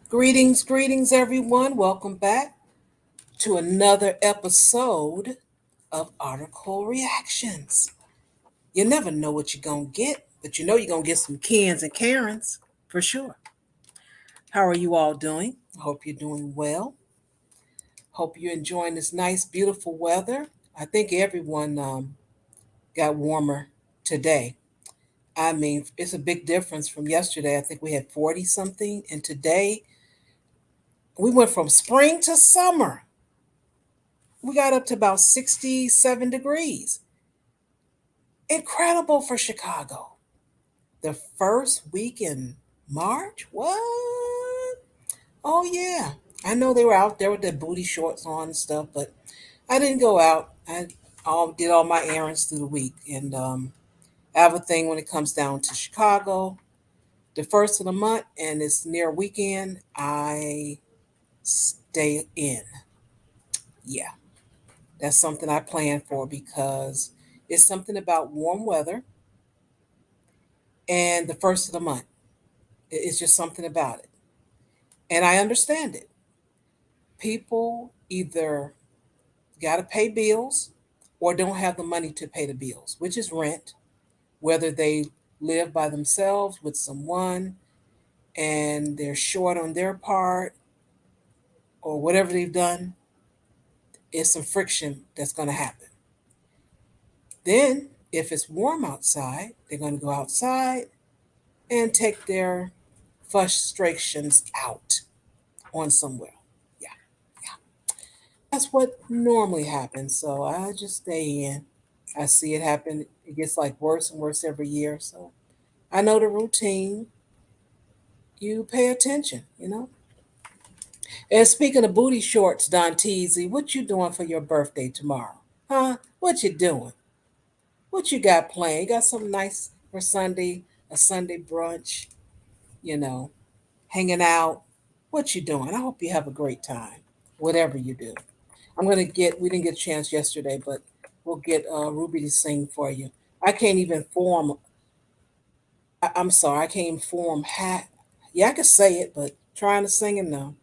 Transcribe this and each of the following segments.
Greetings, everyone. Welcome back to another episode of Article Reactions. You never know what you're going to get, but you know you're going to get some Kens and Karens for sure. How are you all doing? I hope you're doing well. Hope you're enjoying this nice, beautiful weather. I think everyone got warmer today. I mean, it's a big difference from yesterday. I think we had 40 something, and today we went from spring to summer. We got up to about 67 degrees. Incredible for Chicago. The first week in March? What? Oh, yeah. I know they were out there with their booty shorts on and stuff, but I didn't go out. I did all my errands through the week. And I have a thing when it comes down to Chicago. The first of the month, and it's near weekend, I stay in. Yeah, that's something I plan for because it's something about warm weather and the first of the month. It's just something about it. And I understand it. People either got to pay bills or don't have the money to pay the bills, which is rent, whether they live by themselves with someone and they're short on their part or whatever they've done, it's some friction that's going to happen. Then, if it's warm outside, they're going to go outside and take their frustrations out on somewhere. Yeah, that's what normally happens. So I just stay in. I see it happen. It gets like worse and worse every year. So I know the routine. You pay attention. And speaking of booty shorts, Don Teasy, what you doing for your birthday tomorrow? Huh? What you doing? What you got planned? You got something nice for Sunday? A Sunday brunch? You know, hanging out? What you doing? I hope you have a great time, whatever you do. We didn't get a chance yesterday, but we'll get Ruby to sing for you. I can't even form, I'm sorry, I can't even form yeah, I could say it, but trying to sing it, no.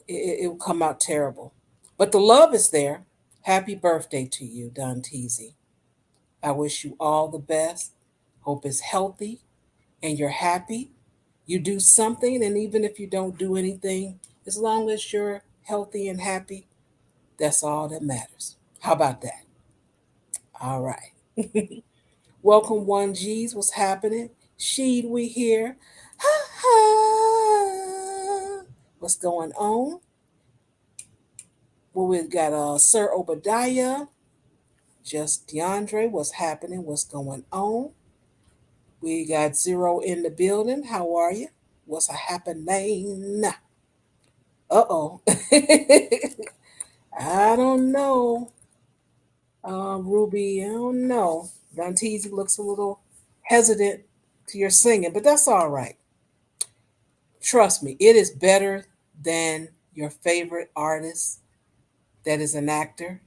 It will come out terrible. But the love is there. Happy birthday to you, Don Teasy. I wish you all the best. Hope it's healthy and you're happy. You do something, and even if you don't do anything, as long as you're healthy and happy, that's all that matters. How about that? All right. Welcome, 1Gs. What's happening? Sheed, we here. Ha ha. What's going on? Well, we've got Sir Obadiah. Just DeAndre. What's happening? What's going on? We got Zero in the building. How are you? What's happening? Uh-oh. I don't know. Ruby, I don't know. Danteezy looks a little hesitant to your singing, but that's all right. Trust me, it is better than your favorite artist that is an actor.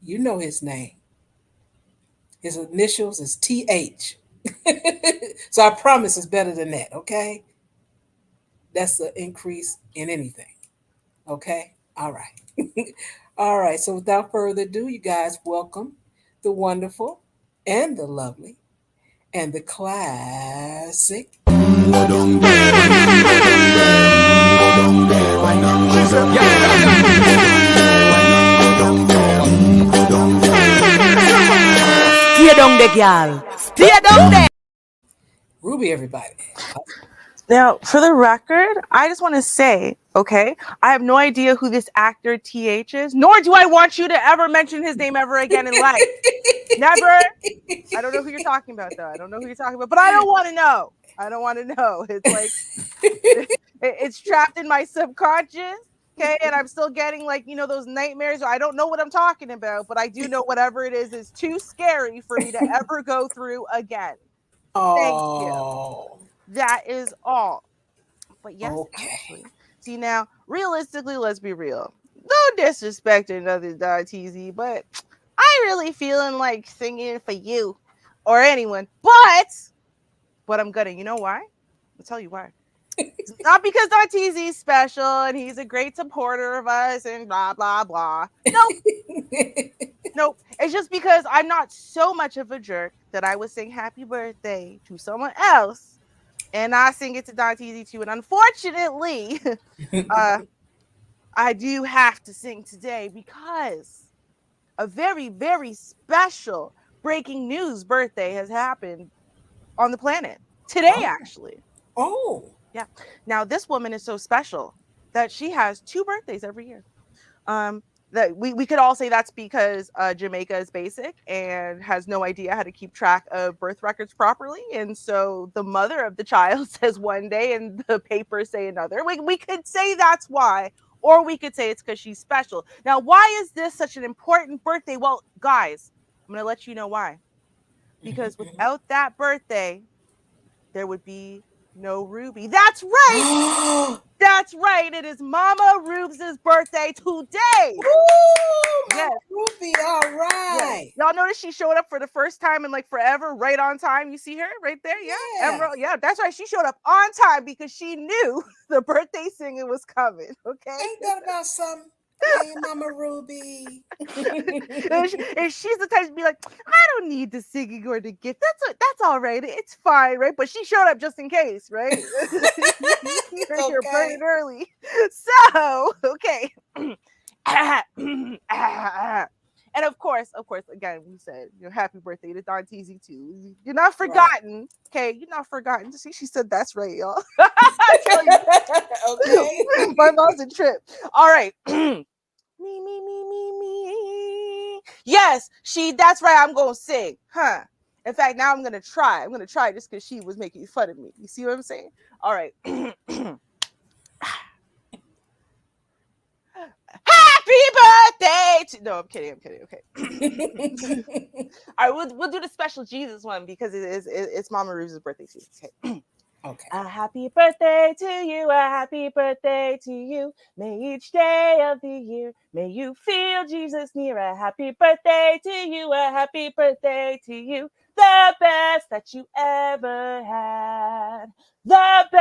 You know his name. His initials is TH. So I promise it's better than that, okay? That's an increase in anything, okay? All right. All right, so without further ado, you guys welcome the wonderful and the lovely and the classic. Stay down there, girl. Stay down there. Ruby, everybody. Now, for the record, I just want to say, okay, I have no idea who this actor TH is, nor do I want you to ever mention his name ever again in life. Never. I don't know who you're talking about, though. I don't know who you're talking about, but I don't want to know. I don't want to know. It's like, it's trapped in my subconscious, okay, and I'm still getting, like, those nightmares. I don't know what I'm talking about, but I do know whatever it is too scary for me to ever go through again. Thank you. Oh, That is all. But yes, okay. actually. See, now, realistically, let's be real. No disrespect or nothing, TZ, but I really feeling like singing for you or anyone. But I'm gonna. You know why? I'll tell you why. Not because Danteezy's special and he's a great supporter of us and blah blah blah. Nope, nope. It's just because I'm not so much of a jerk that I would sing happy birthday to someone else and I sing it to Danteezy too. And unfortunately, uh, I do have to sing today because a very, very special breaking news birthday has happened on the planet today, Oh, actually. oh, Yeah. Now, this woman is so special that she has two birthdays every year. Um, that we could all say that's because Jamaica is basic and has no idea how to keep track of birth records properly. And so the mother of the child says one day and the papers say another. We could say that's why, or we could say it's because she's special. Now, why is this such an important birthday? Well, guys, I'm going to let you know why. Because without that birthday, there would be no Ruby. That's right. oh. That's right. It is Mama Rubes' birthday today. Ooh, Mama Yes. Ruby, all Yes. right. Y'all notice she showed up for the first time in like forever, right on time. You see her right there? Yeah. Yeah. Emerald. Yeah, that's right. She showed up on time because she knew the birthday singing was coming. Okay. Ain't that about something? Hey, Mama Ruby. And she's the type to be like, I don't need the singing or the gift. That's all right. It's fine, right? But she showed up just in case, right? You're burning Okay. early. So, okay. And of course, again, we said, happy birthday to Don Teasy too. You're not Right. forgotten. Okay, you're not forgotten. See, she said that's right, y'all. I tell you, Okay. my mom's a trip. All right. Me. Yes, that's right. I'm gonna sing. Huh. In fact, now I'm gonna try. I'm gonna try just because she was making fun of me. You see what I'm saying? All right. Happy birthday to no, I'm kidding. Okay. All right, we'll do the special Jesus one because it's Mama Ruth's birthday season. Okay. Okay. A happy birthday to you, a happy birthday to you. May each day of the year, may you feel Jesus near. A happy birthday to you, a happy birthday to you. The best that you ever had. The best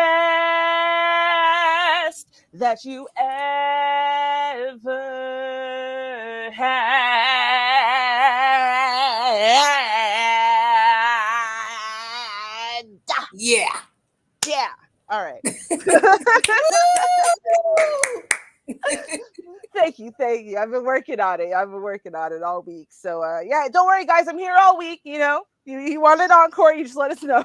that you ever had. Yeah. Yeah. All right. Thank you. I've been working on it. All week. So yeah, don't worry, guys. I'm here all week. You want an encore, you just let us know.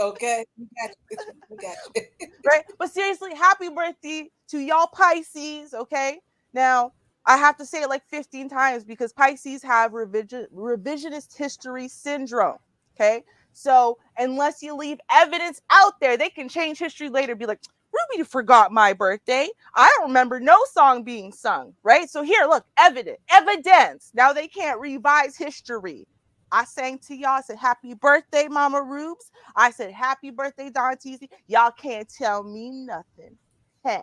Okay. We got you. We got you. Right? But seriously, happy birthday to y'all Pisces. Okay. Now I have to say it like 15 times because Pisces have revisionist history syndrome. Okay. So unless you leave evidence out there, they can change history later. Be like, Ruby forgot my birthday. I don't remember no song being sung, right? So here, look, evidence. Now they can't revise history. I sang to y'all. I said, happy birthday, Mama Rubes. I said, happy birthday, Don Teasy. Y'all can't tell me nothing. Heh.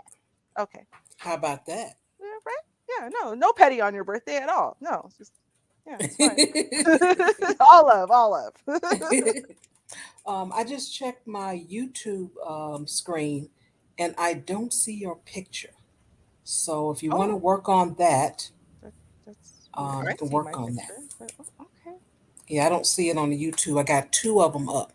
Okay. How about that? Yeah, right? Yeah, no petty on your birthday at all. No, it's just, yeah, it's fine. all of. I just checked my YouTube screen and I don't see your picture. So if you want to Oh, work on that, that's weird. I you can see work my on that. picture, but okay. Yeah, I don't see it on the YouTube. I got two of them up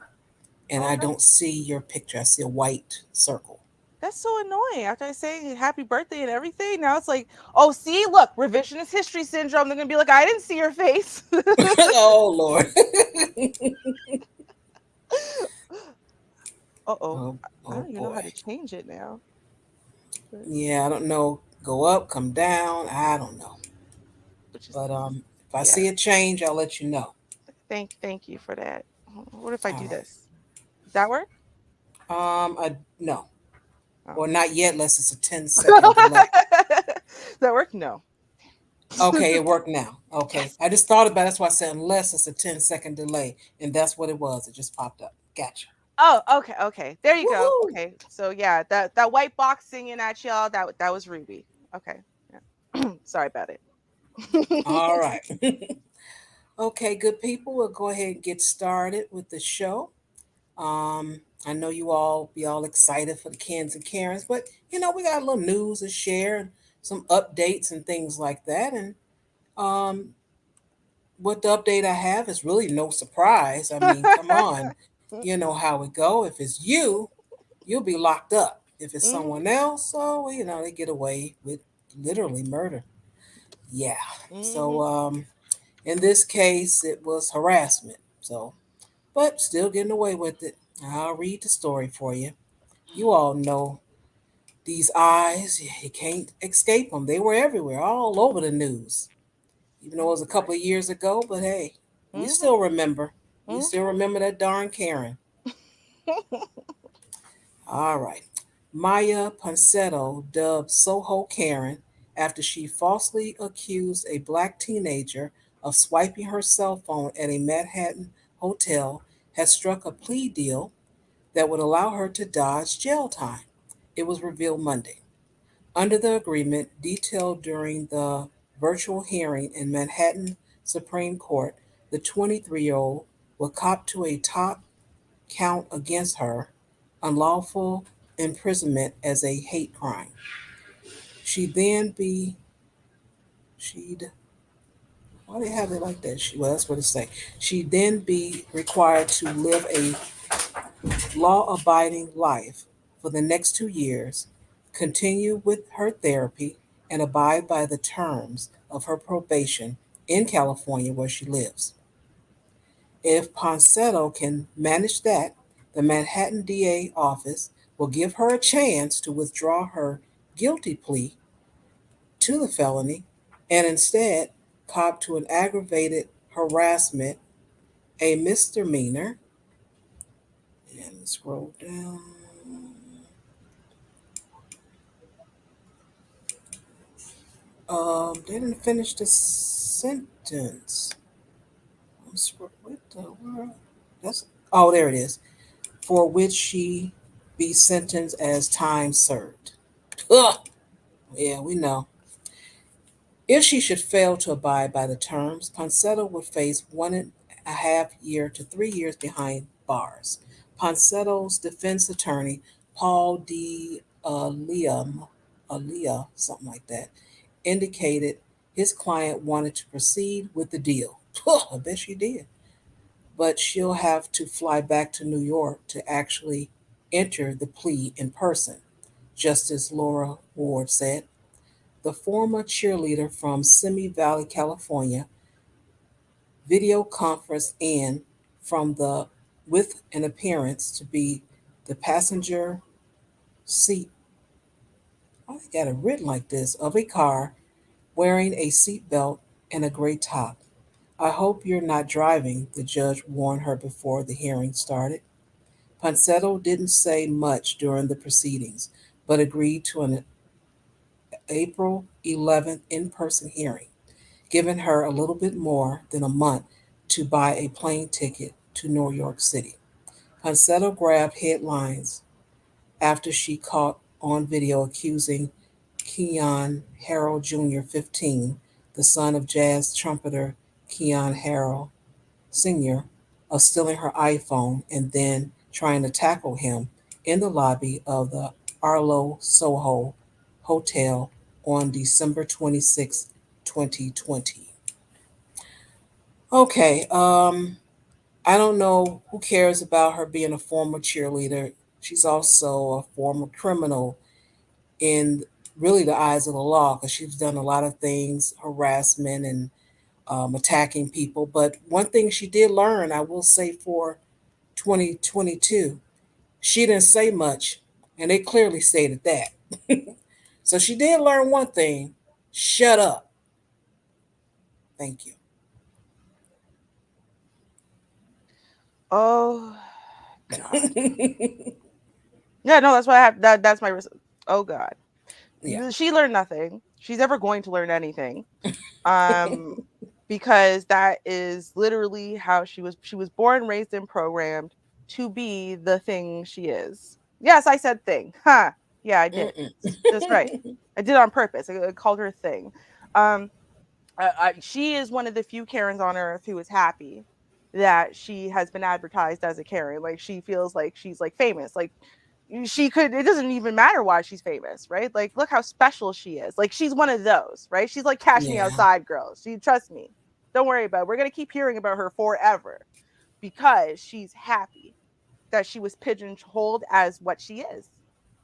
and Oh, I don't see your picture. I see a white circle. that's so annoying. After I say happy birthday and everything, now it's like, oh, see, look, revisionist history syndrome. They're gonna be like, I didn't see your face. Oh, Lord. Uh-oh. Oh, I oh don't even know boy. how to change it now. Yeah, I don't know. Go up, come down. I don't know. Which is But if I yeah. see a change, I'll let you know. Thank you for that. What if I do All this? Does that work? No, Oh. or not yet, unless it's a 10-second delay. Does that work? No. Okay, it worked now. Okay, Yes. I just thought about it. That's why I said unless it's a 10-second delay, and that's what it was. It just popped up. Gotcha. Oh, okay. There you go. Woohoo! Okay. So yeah, that white box singing at y'all, that was Ruby. Okay. Yeah. Sorry about it. All right. Okay, good people. We'll go ahead and get started with the show. Um, I know you all be all excited for the Kens and Karens, but we got a little news to share and some updates and things like that. And um, what the update I have is really no surprise. I mean, come on, you know how it go. If it's you, you'll be locked up. If it's Mhm. someone else, oh, well, they get away with literally murder. Yeah. So Mhm. in this case, it was harassment. So, but still getting away with it. I'll read the story for you. You all know these eyes, you can't escape them. They were everywhere, all over the news. Even though it was a couple of years ago, but hey, we Mhm. still remember. We still Mhm. remember that darn Karen. All right. Maya Ponsetto, dubbed SoHo Karen, after she falsely accused a black teenager of swiping her cell phone at a Manhattan hotel, has struck a plea deal that would allow her to dodge jail time. It was revealed Monday. Under the agreement detailed during the virtual hearing in Manhattan Supreme Court, the 23-year-old will cop to a top count against her, unlawful imprisonment as a hate crime. She then be she'd why they have it like that? Well, that's what it say. She'd then be required to live a law-abiding life for the next 2 years, continue with her therapy, and abide by the terms of her probation in California where she lives. If Ponsetto can manage that, the Manhattan DA office will give her a chance to withdraw her guilty plea to the felony and instead cop to an aggravated harassment, a misdemeanor. And scroll down. They didn't finish the sentence. What the world? That's there it is. For which she be sentenced as time served. Ugh. Yeah, we know. If she should fail to abide by the terms, Ponsetto would face 1.5 year to 3 years behind bars. Ponsetto's defense attorney, Paul D. Alia, something like that, indicated his client wanted to proceed with the deal. I bet she did. But she'll have to fly back to New York to actually enter the plea in person, Justice Laura Ward said. The former cheerleader from Simi Valley, California, video conference in from the with an appearance to be the passenger seat. I got it written like this of a car wearing a seatbelt and a gray top. I hope you're not driving, the judge warned her before the hearing started. Ponsetto didn't say much during the proceedings, but agreed to an April 11th in person hearing, giving her a little bit more than a month to buy a plane ticket to New York City. Ponsetto grabbed headlines after she caught on video accusing Keon Harrell Jr., 15, the son of jazz trumpeter Keon Harrell Sr., of stealing her iPhone and then trying to tackle him in the lobby of the Arlo Soho Hotel on December 26, 2020. Okay, I don't know who cares about her being a former cheerleader. She's also a former criminal in really the eyes of the law because she's done a lot of things, harassment and attacking people. But one thing she did learn, I will say for 2022, she didn't say much, and they clearly stated that. So she did learn one thing: shut up. Thank Oh God. you. Yeah, no, that's why I have that's my oh God. Yeah. She learned nothing. She's ever going to learn anything. Um because that is literally how she was born, raised and programmed to be the thing she is. Yes, I said thing. Huh. Yeah, I did. That's right. I did it on purpose. I called her a thing. Um she is one of the few Karens on earth who is happy. that she has been advertised as a Karen. Like she feels like she's like famous. Like she could, it doesn't even matter why she's famous, right? Like look how special she is. Like she's one of those, right? She's like Cash Me Yeah. Outside girl. She, trust me. Don't worry about it. We're gonna keep hearing about her forever because she's happy that she was pigeonholed as what she is,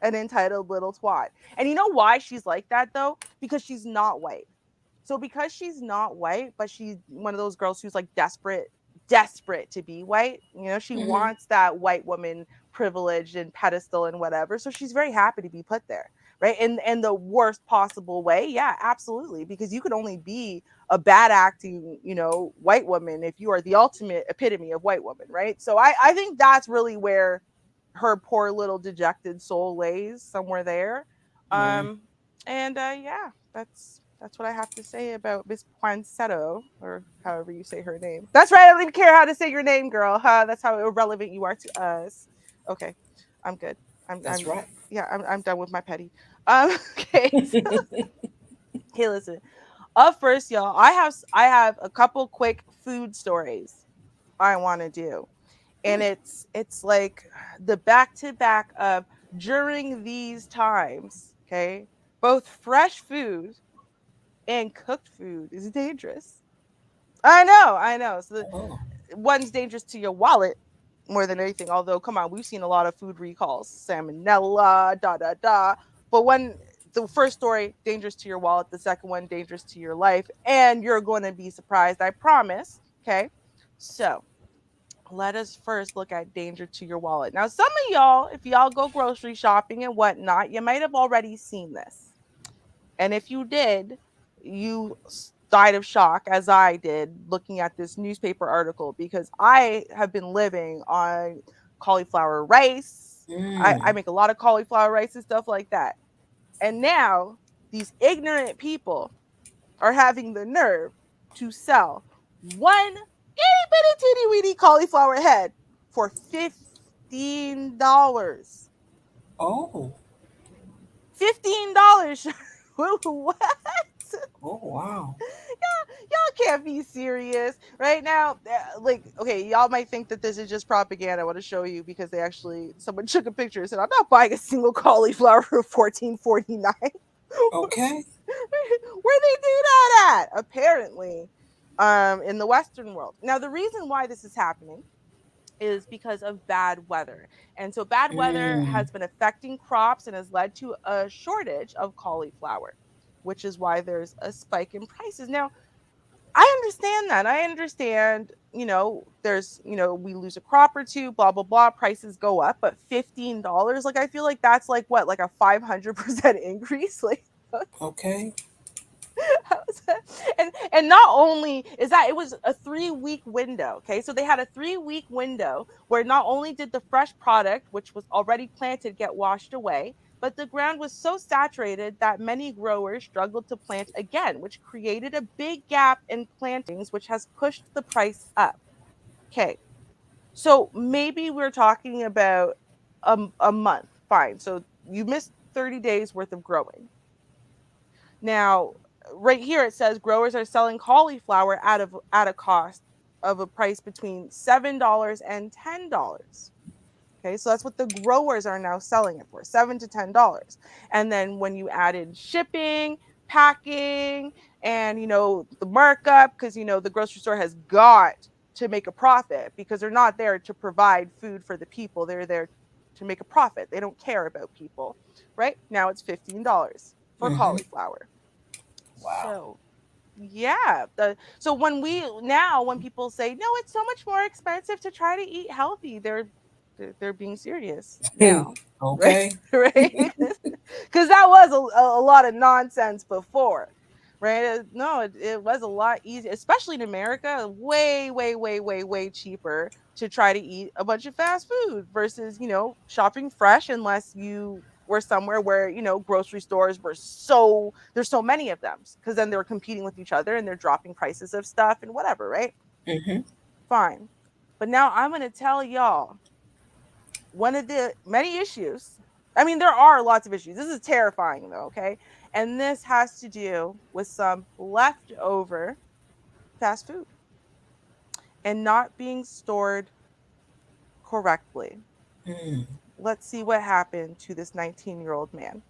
an entitled little twat. And you know why she's like that though? Because she's not white. So because she's not white, but she's one of those girls who's like desperate to be white. You know, she Hmm. wants that white woman privilege and pedestal and whatever. So she's very happy to be put there, right? In the worst possible way. Yeah, absolutely. Because you could only be a bad acting, white woman if you are the ultimate epitome of white woman, right? So I think that's really where her poor little dejected soul lays, somewhere there. Mm. Um, and yeah, that's what I have to say about Miss Poinsetto, or however you say her name. That's right. I don't even care how to say your name, girl. Huh? That's how irrelevant you are to us. Okay, I'm good. I'm That's I'm right. yeah. I'm done with my petty. Okay. Okay, listen. Up first, y'all. I have a couple quick food stories I want to do, and Mm. it's like the back to back of during these times. Okay, both fresh food and cooked food is dangerous. I know. So Oh. one's dangerous to your wallet more than anything. Although, come on, we've seen a lot of food recalls, salmonella, da da da. But the first story, dangerous to your wallet. The second one, dangerous to your life, and you're going to be surprised. I promise. Okay, so let us first look at danger to your wallet. Now, some of y'all, if y'all go grocery shopping and whatnot, you might have already seen this. And if you did, you died of shock, as I did, looking at this newspaper article, because I have been living on cauliflower rice. I Mm. make a lot of cauliflower rice and stuff like that. And now these ignorant people are having the nerve to sell one itty bitty teeny weeny cauliflower head for $15. Oh. $15. What? Oh, wow. Y'all can't be serious right now. Like, okay, y'all might think that this is just propaganda. I want to show you because they actually someone took a picture and said, "I'm not buying a single cauliflower for $14.49." Okay. Where they do that at? Apparently, in the Western world. Now, the reason why this is happening is because of bad weather. And so bad weather Mm. has been affecting crops and has led to a shortage of cauliflower, which is why there's a spike in prices. Now, I understand that. I understand, there's, we lose a crop or two, blah, blah, blah, prices go up, but $15, like, I feel like that's like what, like a 500% increase? Like, Okay. and not only is that, it was a 3-week window. Okay, so they had a 3-week window where not only did the fresh product, which was already planted, get washed away, but the ground was so saturated that many growers struggled to plant again, which created a big gap in plantings, which has pushed the price up. Okay, so maybe we're talking about a month. Fine, so you missed 30 days worth of growing. Now, right here it says growers are selling cauliflower at a cost of a price between $7 and $10. Okay, so that's what the growers are now selling it for, $7 to $10. And then when you add in shipping, packing, and the markup, because the grocery store has got to make a profit because they're not there to provide food for the people. They're there to make a profit. They don't care about people. Right? Now it's $15 for Mm-hmm. cauliflower. Wow. So yeah, so when people say no, it's so much more expensive to try to eat healthy, they're being serious now, right? Okay. Right? Because that was a lot of nonsense before, right? No, it was a lot easier, especially in America. Way, way, way, way, way cheaper to try to eat a bunch of fast food versus shopping fresh, unless you were somewhere where grocery stores were so there's so many of them, because then they're competing with each other and they're dropping prices of stuff and whatever, right? Mm-hmm. Fine. But now I'm going to tell y'all one of the many issues. I mean, there are lots of issues. This is terrifying though, okay? And this has to do with some leftover fast food. and not being stored correctly. Mm. Let's see what happened to this 19-year-old man.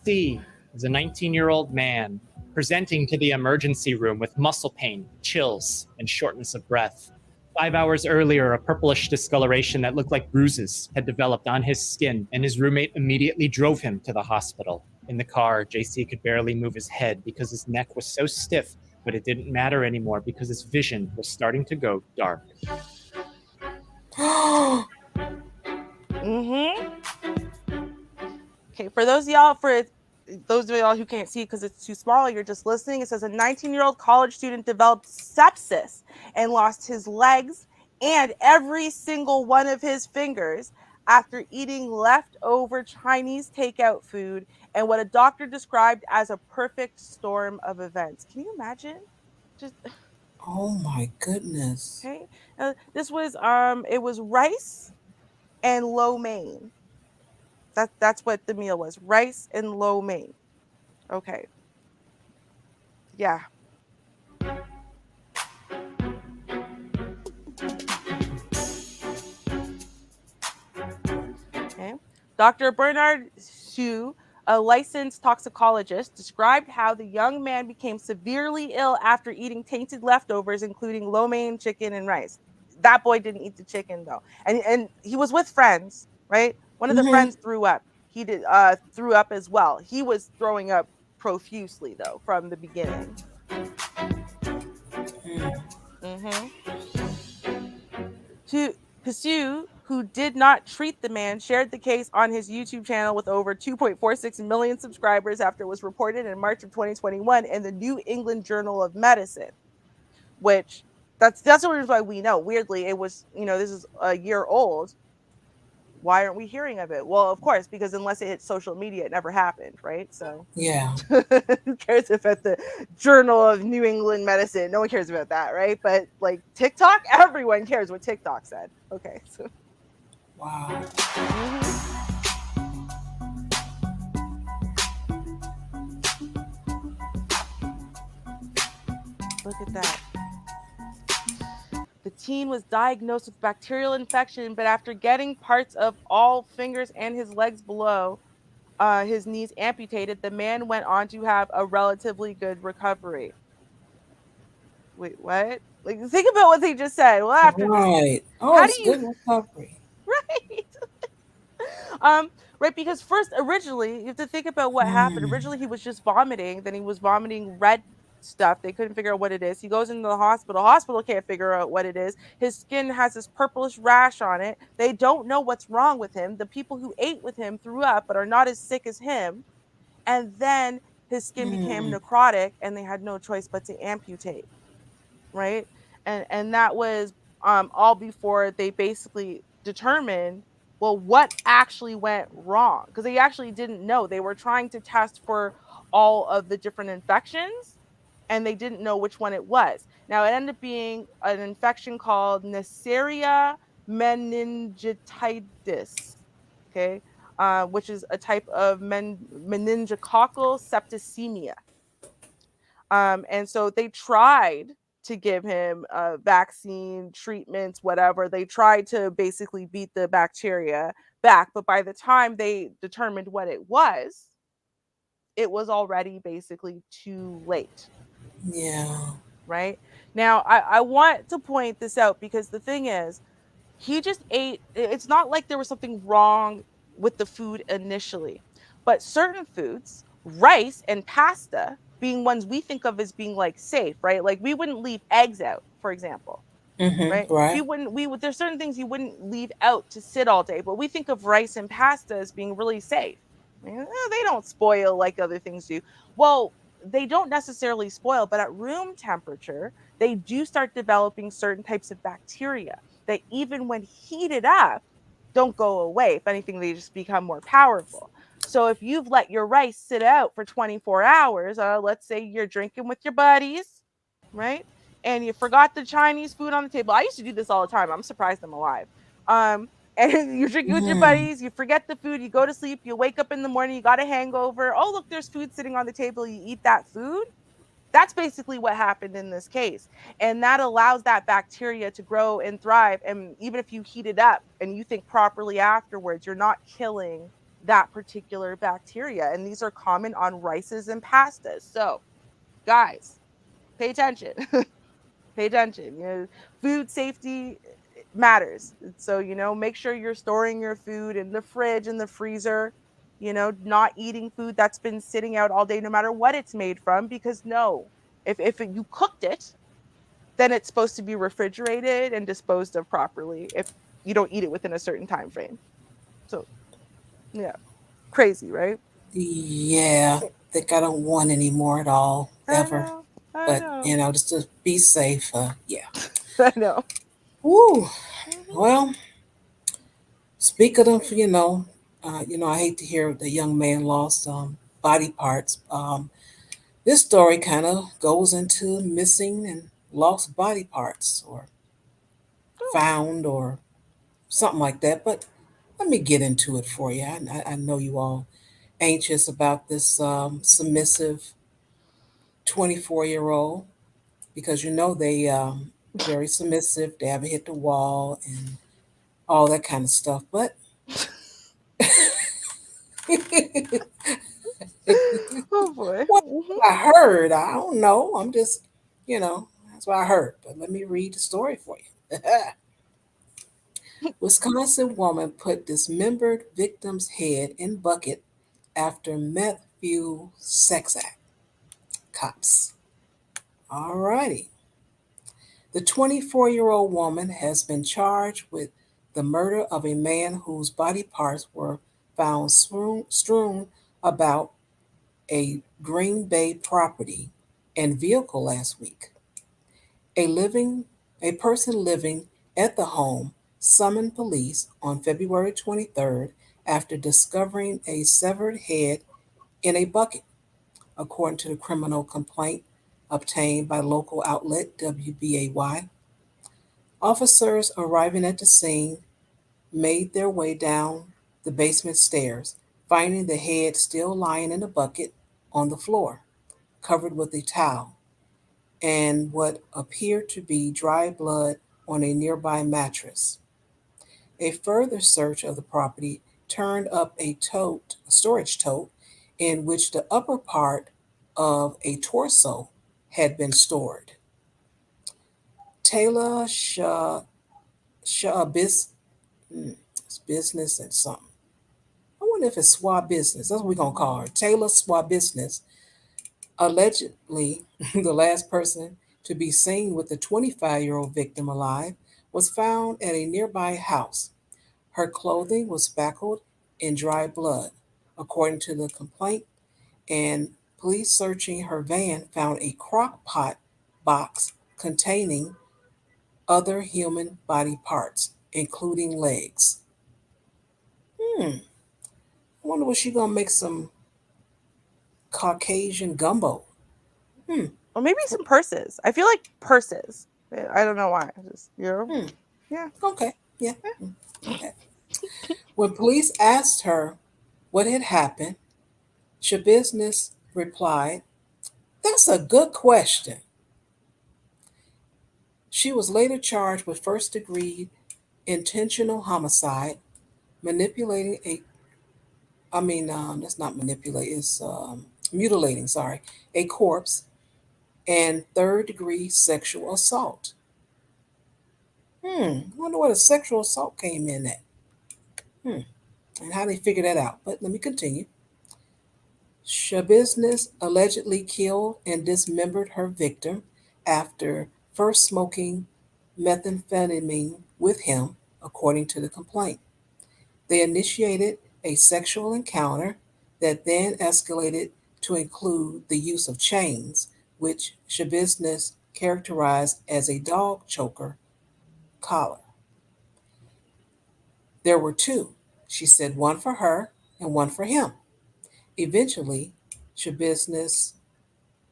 C is a 19-year-old man presenting to the emergency room with muscle pain, chills, and shortness of breath. 5 hours earlier, a purplish discoloration that looked like bruises had developed on his skin, and his roommate immediately drove him to the hospital. In the car, JC could barely move his head because his neck was so stiff, but it didn't matter anymore because his vision was starting to go dark. Okay, for those of y'all who can't see because it's too small, you're just listening. It says a 19-year-old college student developed sepsis and lost his legs and every single one of his fingers after eating leftover Chinese takeout food and what a doctor described as a perfect storm of events. Can you imagine? Just Oh my goodness. okay. This was it was rice and lo mein. That's what the meal was. Rice and lo mein. Okay. Yeah. Okay. Dr. Bernard Hsu, a licensed toxicologist, described how the young man became severely ill after eating tainted leftovers, including lo mein, chicken, and rice. That boy didn't eat the chicken though, and he was with friends, right? One of the Mm-hmm. friends threw up. He did threw up as well. He was throwing up profusely though from the beginning. Mm. Mm-hmm. To Hsu, who did not treat the man, shared the case on his YouTube channel with over 2.46 million subscribers after it was reported in March of 2021 in the New England Journal of Medicine, which that's the reason why we know. Weirdly, it was, this is a year old. Why aren't we hearing of it? Well, of course, because unless it hit social media, it never happened, right? So Yeah. who cares if at the Journal of New England Medicine? No one cares about that, right? But like TikTok, everyone cares what TikTok said. Okay, so Wow. mhm. Look at that. The teen was diagnosed with bacterial infection, but after getting parts of all fingers and his legs below his knees amputated, the man went on to have a relatively good recovery. Wait, what? Like, think about what they just said. Well, after this, Right. Oh, how do it's you, good recovery. right? Right, because first, originally, you have to think about what happened. Mm. Originally, he was just vomiting, then he was vomiting red stuff. They couldn't figure out what it is. He goes into the hospital. Hospital can't figure out what it is. His skin has this purplish rash on it. They don't know what's wrong with him. The people who ate with him threw up, but are not as sick as him. And then his skin became Mm. necrotic, and they had no choice but to amputate, right? And that was all before they basically determined, well, what actually went wrong, because they actually didn't know. They were trying to test for all of the different infections, and they didn't know which one it was. Now it ended up being an infection called Neisseria meningitidis, okay, which is a type of meningococcal septicemia. And so they tried to give him vaccine treatments, whatever. They tried to basically beat the bacteria back, but by the time they determined what it was already basically too late. Yeah. Right now, I want to point this out because the thing is, he just ate. It's not like there was something wrong with the food initially, but certain foods, rice and pasta being ones we think of as being like safe, right? Like we wouldn't leave eggs out, for example, right? Mm-hmm. We Right. wouldn't, we would, there's certain things you wouldn't leave out to sit all day, but we think of rice and pasta as being really safe. They don't spoil like other things do. Well, they don't necessarily spoil, but at room temperature, they do start developing certain types of bacteria that even when heated up, don't go away. If anything, they just become more powerful. So if you've let your rice sit out for 24 hours, let's say you're drinking with your buddies, right? And you forgot the Chinese food on the table. I used to do this all the time. I'm surprised I'm alive. And you're drinking with your Mm-hmm. buddies, you forget the food, you go to sleep, you wake up in the morning, you got a hangover. Oh, look, there's food sitting on the table. You eat that food. That's basically what happened in this case. And that allows that bacteria to grow and thrive. And even if you heat it up and you think properly afterwards, you're not killing that particular bacteria. And these are common on rices and pastas. So, guys, pay attention. Pay attention. Food safety matters. So, make sure you're storing your food in the fridge and the freezer, not eating food that's been sitting out all day, no matter what it's made from, because no, if you cooked it, then it's supposed to be refrigerated and disposed of properly if you don't eat it within a certain time frame. So, yeah, crazy, right? Yeah, think I don't want any more at all, I ever. know. I But, know. just to be safe, yeah. I know. Woo. Mhm. Well, speaking of, I hate to hear the young man lost body parts. This story kind of goes into missing and lost body parts, or Oh, found, or something like that. But let me get into it for you. I know you all anxious about this submissive 24-year-old, because they very submissive. They haven't hit the wall and all that kind of stuff. But oh boy. what Mhm. I heard, I don't know. I'm just, that's what I heard. But let me read the story for you. Wisconsin woman put dismembered victim's head in bucket after meth fueled sex act. Cops. All righty. The 24-year-old woman has been charged with the murder of a man whose body parts were found strewn about a Green Bay property and vehicle last week. A living a person living at the home summoned police on February 23rd after discovering a severed head in a bucket, according to the criminal complaint obtained by local outlet WBAY. Officers arriving at the scene made their way down the basement stairs, finding the head still lying in a bucket on the floor, covered with a towel, and what appeared to be dry blood on a nearby mattress. A further search of the property turned up a storage tote, in which the upper part of a torso had been stored. Taylor Shaw business and something. I wonder if it's Swab Business. That's what we're gonna call her. Taylor Swab Business, allegedly the last person to be seen with the 25-year-old victim alive, was found at a nearby house. Her clothing was speckled in dry blood, according to the complaint, and police searching her van found a crock pot box containing other human body parts, including legs. I wonder was she gonna make some Caucasian gumbo? Hmm. Or maybe some purses. I feel like purses. I don't know why. Just Hmm. yeah. Okay. Yeah. Okay. When police asked her what had happened, Shabusiness replied, "That's a good question." She was later charged with first degree intentional homicide, manipulating that's not manipulate, it's mutilating, sorry, a corpse, and third degree sexual assault. I wonder what a sexual assault came in at. Hmm. And how they figure that out. But let me continue. Shabusiness allegedly killed and dismembered her victim after first smoking methamphetamine with him, according to the complaint. They initiated a sexual encounter that then escalated to include the use of chains, which Shabusiness characterized as a dog choker collar. There were two, she said, one for her and one for him. Eventually, Shabusiness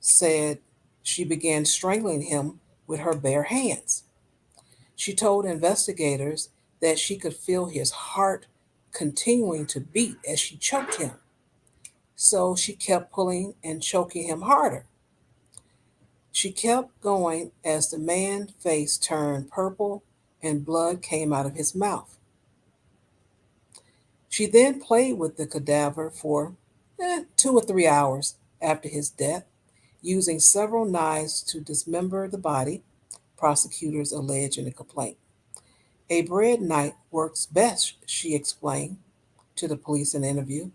said she began strangling him with her bare hands. She told investigators that she could feel his heart continuing to beat as she choked him. So she kept pulling and choking him harder. She kept going as the man's face turned purple and blood came out of his mouth. She then played with the cadaver for 2 or 3 hours after his death, using several knives to dismember the body, prosecutors allege in the complaint. A bread knife works best, she explained to the police in an interview,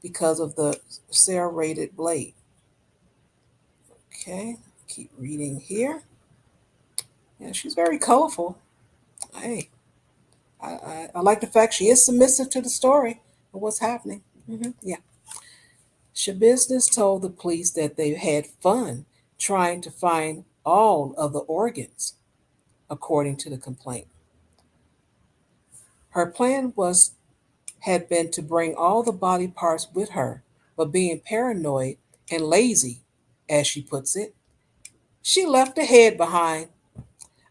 because of the serrated blade. Okay, keep reading here. Yeah, she's very colorful. Hey, I like the fact she is submissive to the story of what's happening. Yeah. Shabusiness told the police that they had fun trying to find all of the organs, according to the complaint. Her plan was had been to bring all the body parts with her, but being paranoid and lazy, as she puts it, she left the head behind.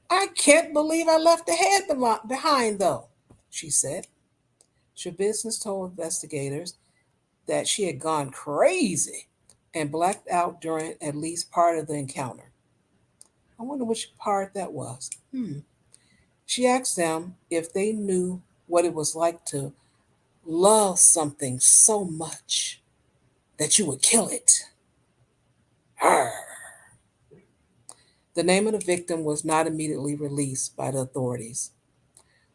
I can't believe I left the head behind, though, she said. Shabusiness told investigators that she had gone crazy and blacked out during at least part of the encounter. I wonder which part that was. She asked them if they knew what it was like to love something so much that you would kill it. Arr. The name of the victim was not immediately released by the authorities.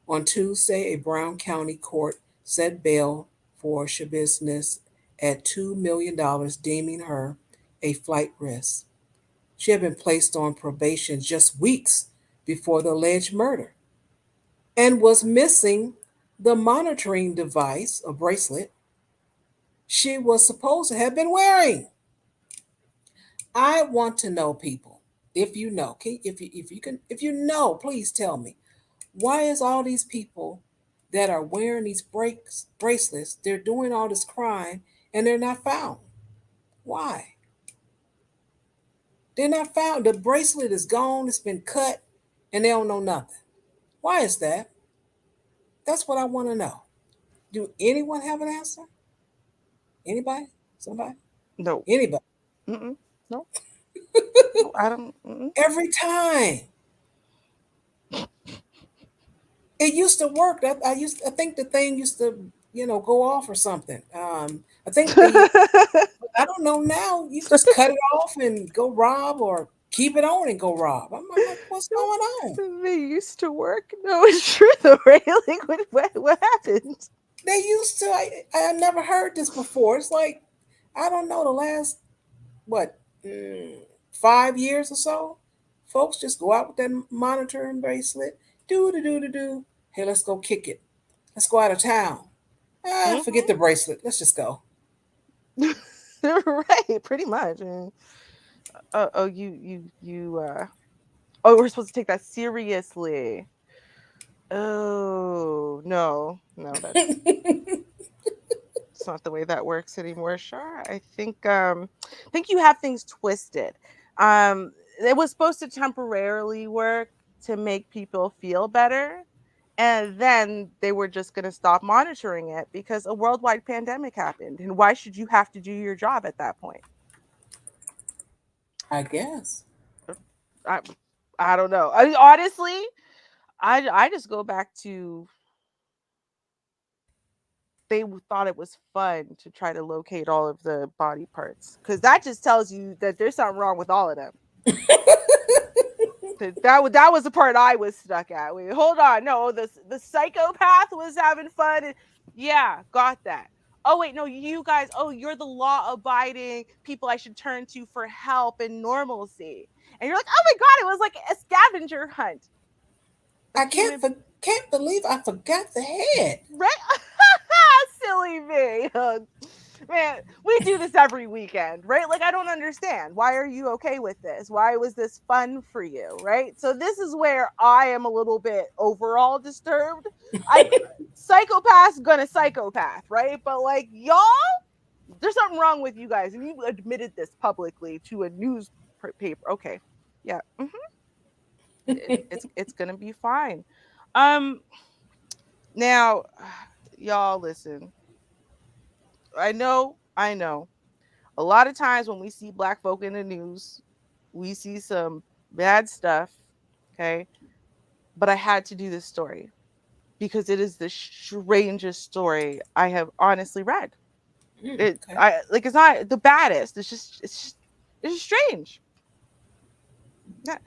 On Tuesday, a Brown County court set bail for Shabusiness at $2 million, deeming her a flight risk. She had been placed on probation just weeks before the alleged murder and was missing the monitoring device, a bracelet, she was supposed to have been wearing. I want to know, people, if you know, if you know, please tell me. Why is all these people that are wearing these bracelets, they're doing all this crime and they're not found? Why? They're not found. The bracelet is gone, it's been cut, and they don't know nothing. Why is that? That's what I want to know. Do anyone have an answer? Anybody? Somebody? No. Anybody? Mm-mm. No. No, I don't. Mm-mm. Every time. It used to work. I think the thing used to, go off or something. I think I don't know now. You just cut it off and go rob, or keep it on and go rob. I'm like, what's going on? They used to work. No, it's true though, right? Like, what happened? They used to. I never heard this before. It's like, I don't know, the last what, 5 years or so. Folks just go out with that monitoring bracelet. Do. Hey, let's go kick it. Let's go out of town. Forget the bracelet. Let's just go. Right, pretty much. Oh, oh, we're supposed to take that seriously. Oh no, it's not the way that works anymore. Sure, I think you have things twisted. It was supposed to temporarily work to make people feel better, and then they were just going to stop monitoring it because a worldwide pandemic happened. And why should you have to do your job at that point? I guess. I I don't know. Honestly, I just go back to they thought it was fun to try to locate all of the body parts because that just tells you that there's something wrong with all of them. That was the part I was stuck at. Wait, hold on. No, the psychopath was having fun. Yeah, got that. Oh wait, no, you guys. Oh, you're the law-abiding people I should turn to for help and normalcy. And you're like, oh my god, it was like a scavenger hunt. I Like human, can't believe I forgot the head. right? Silly me. Man, we do this every weekend, right? Like, I don't understand. Why are you okay with this? Why was this fun for you, right? So this is where I am a little bit overall disturbed. I psychopath's gonna psychopath, right? But like y'all, there's something wrong with you guys, and you admitted this publicly to a newspaper. Okay, yeah, it's gonna be fine. Um, now, y'all listen. I know. A lot of times when we see black folk in the news, We see some bad stuff. Okay. But I had to do this story because it is the strangest story I have honestly read. Okay. It's not the baddest. It's just strange. Yeah.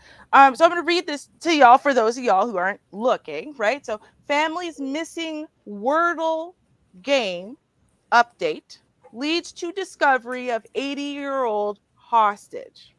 So I'm gonna read this to y'all for those of y'all who aren't looking, right? So families missing Wordle game update leads to discovery of 80-year-old hostage.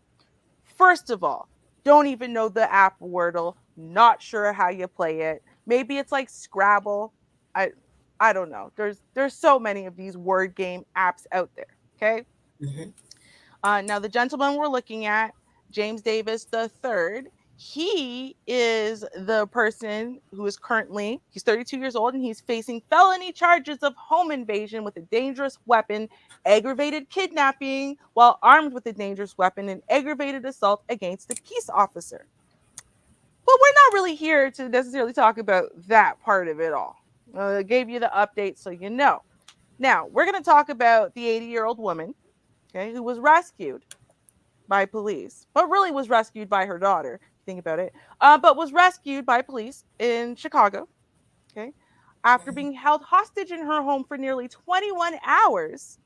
First of all, don't even know the app Wordle, not sure how you play it. Maybe it's like Scrabble. I I don't know. There's so many of these word game apps out there. Okay. Mm-hmm. Now the gentleman we're looking at, James Davis the third, he is the person who is currently he's 32 years old and he's facing felony charges of home invasion with a dangerous weapon, aggravated kidnapping while armed with a dangerous weapon, and aggravated assault against a peace officer. But we're not really here to necessarily talk about that part of it all. I gave you the update so you know. Now, we're going to talk about the 80-year-old woman, okay, who was rescued by police, but really was rescued by her daughter. Think about it. But was rescued by police in Chicago, okay, after being held hostage in her home for nearly 21 hours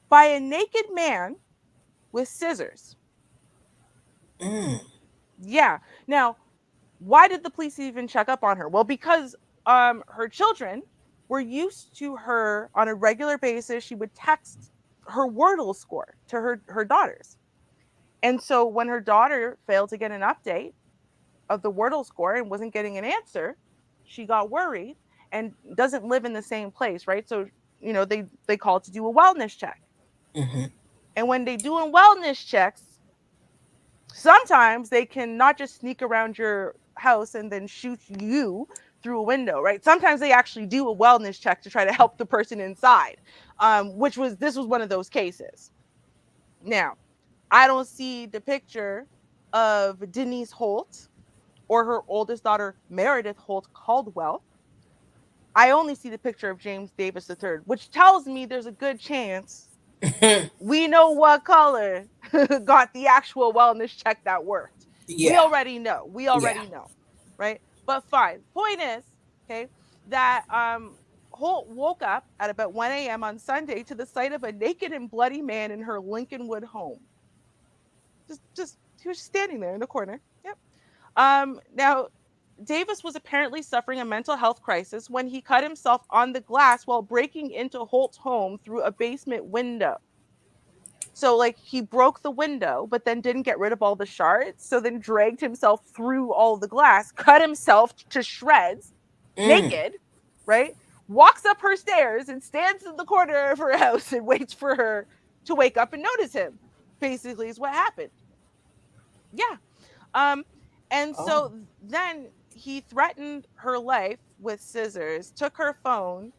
by a naked man with scissors. Mm. Yeah. Now, why did the police even check up on her? Well, because her children were used to her on a regular basis. She would text her Wordle score to her daughters. And so when her daughter failed to get an update of the Wordle score and wasn't getting an answer, she got worried and doesn't live in the same place, right? So, they called to do a wellness check. Mm-hmm. And when they doing wellness checks, sometimes they can not just sneak around your house and then shoot you through a window, right? Sometimes they actually do a wellness check to try to help the person inside, this was one of those cases. Now, I don't see the picture of Denise Holt or her oldest daughter, Meredith Holt Caldwell. I only see the picture of James Davis III, which tells me there's a good chance we know what color got the actual wellness check that worked. We Yeah. already know. We Yeah. already know, right? But fine. Point is, okay, that Holt woke up at about 1 a.m. on Sunday to the sight of a naked and bloody man in her Lincolnwood home. Just he was standing there in the corner. Yep. Now Davis was apparently suffering a mental health crisis when he cut himself on the glass while breaking into Holt's home through a basement window. So like he broke the window, but then didn't get rid of all the shards. So then dragged himself through all the glass, cut himself to shreds, Mm. naked, right? Walks up her stairs and stands in the corner of her house and waits for her to wake up and notice him. Basically, is what happened. Yeah. Um, and Oh. so then he threatened her life with scissors, took her phone,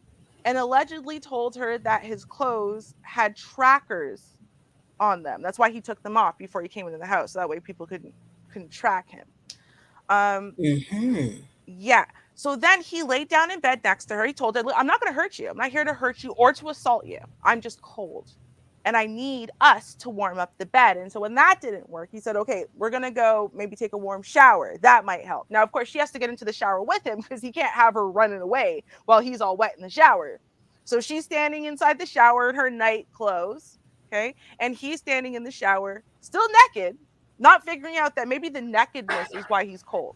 and allegedly told her that his clothes had trackers on them. That's why he took them off before he came into the house. So that way people couldn't track him. Um, Mm-hmm. yeah. So then he laid down in bed next to her. He told her, "Look, I'm not going to hurt you. I'm not here to hurt you or to assault you. I'm just cold. And I need us to warm up the bed." And so when that didn't work, he said, "Okay, we're going to go maybe take a warm shower. That might help." Now, of course, she has to get into the shower with him because he can't have her running away while he's all wet in the shower. So she's standing inside the shower in her night clothes. Okay. And he's standing in the shower, still naked, not figuring out that maybe the nakedness is why he's cold.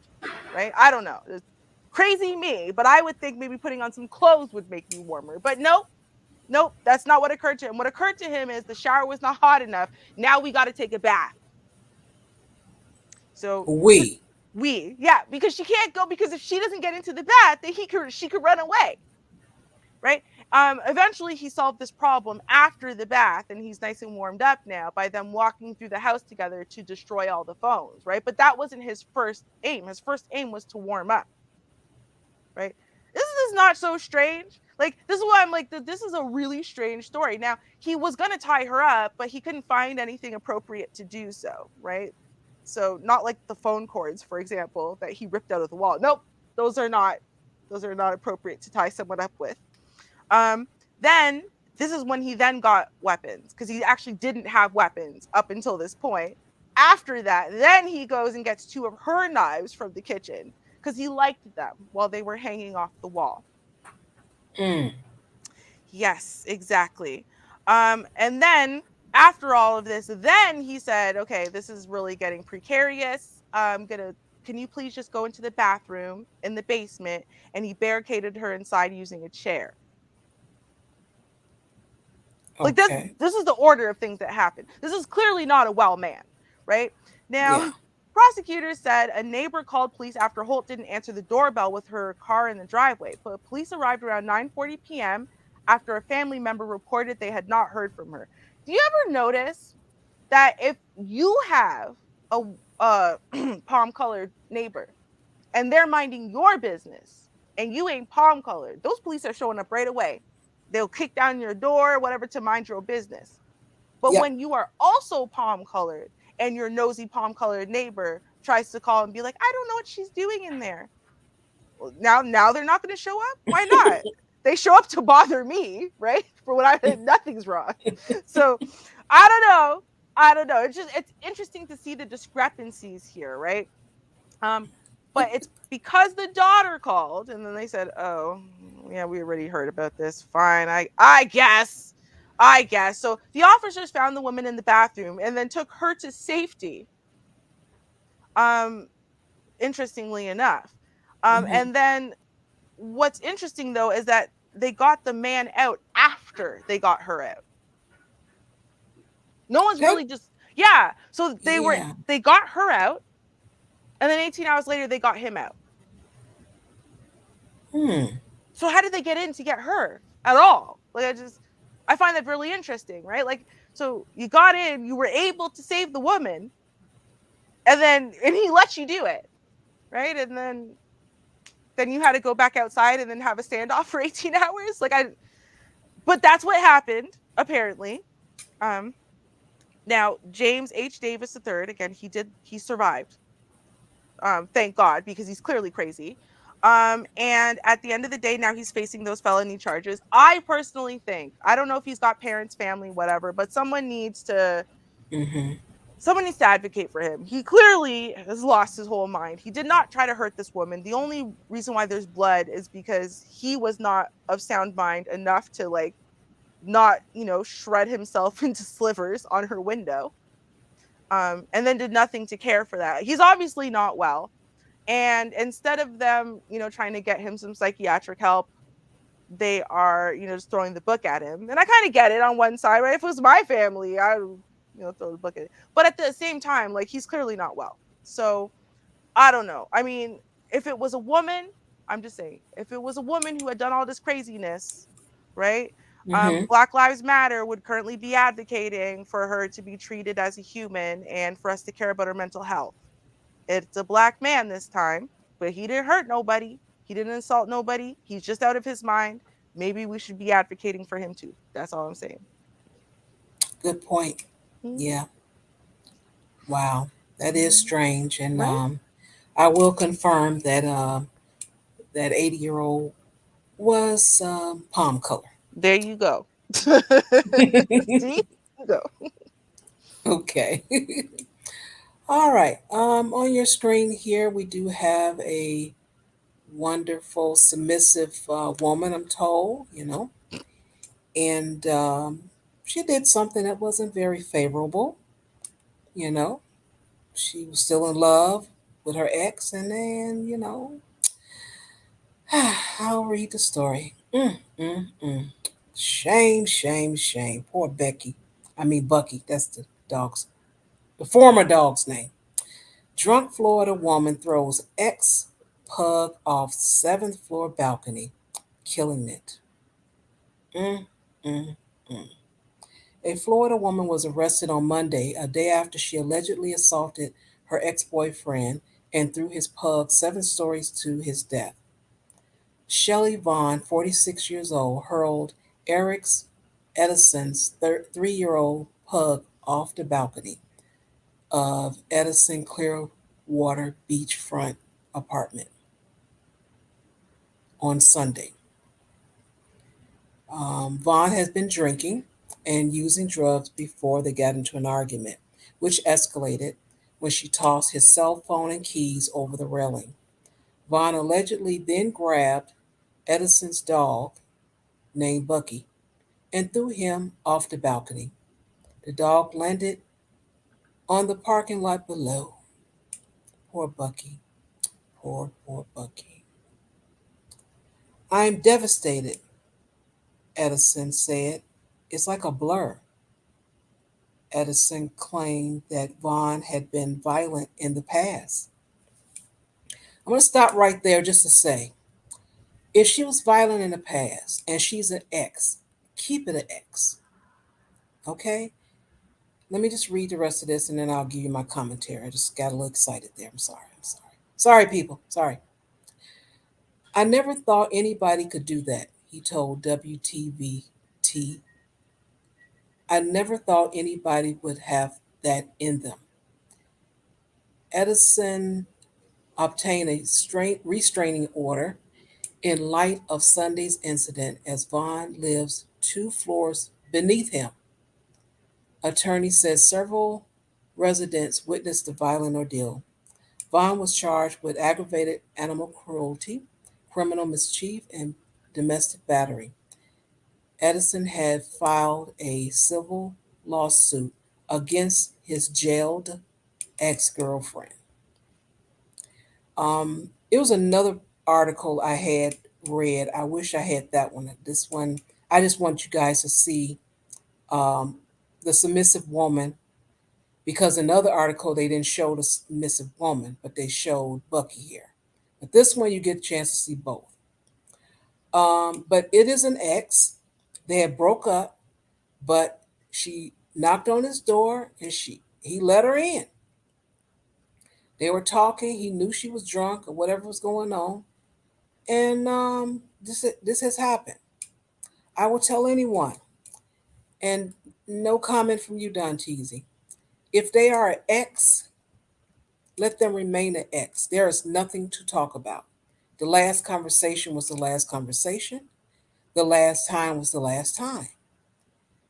Right. I don't know. It's crazy me, but I would think maybe putting on some clothes would make me warmer. But nope, that's not what occurred to him. What occurred to him is the shower was not hot enough. Now we got to take a bath. So We. yeah, because she can't go, because if she doesn't get into the bath, then she could run away. Right. Eventually he solved this problem after the bath, and he's nice and warmed up now by them walking through the house together to destroy all the phones. Right. But that wasn't his first aim. His first aim was to warm up. Right. This is not so strange. Like, this is why I'm like, this is a really strange story. Now, he was going to tie her up, but he couldn't find anything appropriate to do so. Right. So not like the phone cords, for example, that he ripped out of the wall. Nope. Those are not appropriate to tie someone up with. Then this is when he then got weapons, because he actually didn't have weapons up until this point. After that, then he goes and gets 2 of her knives from the kitchen because he liked them while they were hanging off the wall. Mm. Yes, exactly. And then after all of this, then he said, "Okay, this is really getting precarious. Can you please just go into the bathroom in the basement?" And he barricaded her inside using a chair. Like Okay. this is the order of things that happened. This is clearly not a well man, right? Yeah. Now, prosecutors said a neighbor called police after Holt didn't answer the doorbell with her car in the driveway. But police arrived around 9:40 p.m. after a family member reported they had not heard from her. Do you ever notice that if you have a palm colored neighbor and they're minding your business and you ain't palm colored, those police are showing up right away. They'll kick down your door, whatever, to mind your business. But Yep. when you are also palm colored and your nosy palm colored neighbor tries to call and be like, I don't know what she's doing in there. Well, now they're not going to show up. Why not? They show up to bother me, right? For when I nothing's wrong. So I don't know. I don't know. It's interesting to see the discrepancies here, right? Um, but it's because the daughter called and then they said, "Oh, yeah, we already heard about this. Fine. I guess. I guess." So the officers found the woman in the bathroom and then took her to safety. Um, Interestingly enough. Hmm. And then what's interesting though is that they got the man out after they got her out. No one's Okay. really just yeah. So Yeah. they got her out and then 18 hours later they got him out. Hmm. So how did they get in to get her at all? Like I find that really interesting, right? Like so you got in, you were able to save the woman, and he let you do it, right? And then you had to go back outside and then have a standoff for 18 hours. But that's what happened apparently. Um Now James H. Davis III, again, he survived. Thank God, because he's clearly crazy. And at the end of the day, now he's facing those felony charges. I personally think, I don't know if he's got parents, family, whatever, but Hmm. someone needs to advocate for him. He clearly has lost his whole mind. He did not try to hurt this woman. The only reason why there's blood is because he was not of sound mind enough to like not, shred himself into slivers on her window. And then did nothing to care for that. He's obviously not well. And instead of them, trying to get him some psychiatric help, they are, just throwing the book at him. And I kind of get it on one side, right? If it was my family, I would, throw the book at it. But at the same time, like he's clearly not well. So I don't know. I mean, if it was a woman, I'm just saying, if it was a woman who had done all this craziness, right? Hmm. Black Lives Matter would currently be advocating for her to be treated as a human and for us to care about her mental health. It's a black man this time, but he didn't hurt nobody. He didn't insult nobody. He's just out of his mind. Maybe we should be advocating for him too. That's all I'm saying. Good point. Mhm. Yeah. Wow. That is strange. And Right? I will confirm that that 80-year-old was palm color. There you go. See? You go. Okay. All right. On your screen here, we do have a wonderful, submissive woman, I'm told, and she did something that wasn't very favorable. You know, she was still in love with her ex, and then, I'll read the story. Mm. Shame, shame, shame. Poor Becky. I mean, Bucky. That's the former dog's name. Drunk Florida woman throws ex pug off seventh floor balcony, killing it. Mm, mm, mm. A Florida woman was arrested on Monday, a day after she allegedly assaulted her ex boyfriend and threw his pug 7 stories to his death. Shelley Vaughn, 46 years old, hurled Eric's Edison's 3-year-old pug off the balcony of Edison Clearwater beachfront apartment on Sunday. Vaughn has been drinking and using drugs before they got into an argument, which escalated. when she tossed his cell phone and keys over the railing. Vaughn allegedly then grabbed Edison's dog, named Bucky, and threw him off the balcony. The dog landed on the parking lot below. Poor Bucky. Poor Bucky. I'm devastated, Edison said. It's like a blur. Edison claimed that Vaughn had been violent in the past. I'm going to stop right there just to say if she was violent in the past and she's an ex, keep it an ex. Okay? Let me just read the rest of this and then I'll give you my commentary. I just got a little excited there. I'm sorry. I'm sorry. Sorry, people. Sorry. I never thought anybody could do that, he told WTVT. I never thought anybody would have that in them. Edison obtained a restraining order in light of Sunday's incident as Vaughn lives 2 floors beneath him. Attorney says several residents witnessed the violent ordeal. Vaughn was charged with aggravated animal cruelty, criminal mischief, and domestic battery. Edison had filed a civil lawsuit against his jailed ex girlfriend. It was another article I had read. I wish I had that one. This one, I just want you guys to see um, the submissive woman because in another article they didn't show the submissive woman, but they showed Bucky here. But this one you get a chance to see both. But it is an ex. They had broke up, but she knocked on his door and he let her in. They were talking. He knew she was drunk or whatever was going on, and this has happened. I will tell anyone, and no comment from you, Don Teasy. If they are an ex, let them remain an ex. There is nothing to talk about. The last conversation was the last conversation. The last time was the last time.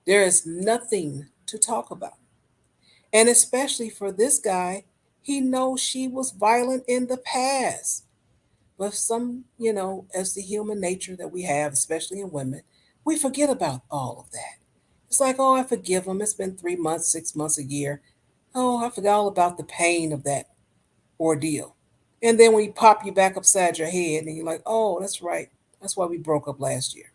There is nothing to talk about. And especially for this guy, he knows she was violent in the past. But some, as the human nature that we have, especially in women, we forget about all of that. It's like, oh, I forgive him. It's been 3 months, 6 months, a year. Oh, I forgot all about the pain of that ordeal. And then when you pop you back upside your head and you're like, oh, that's right. That's why we broke up last year.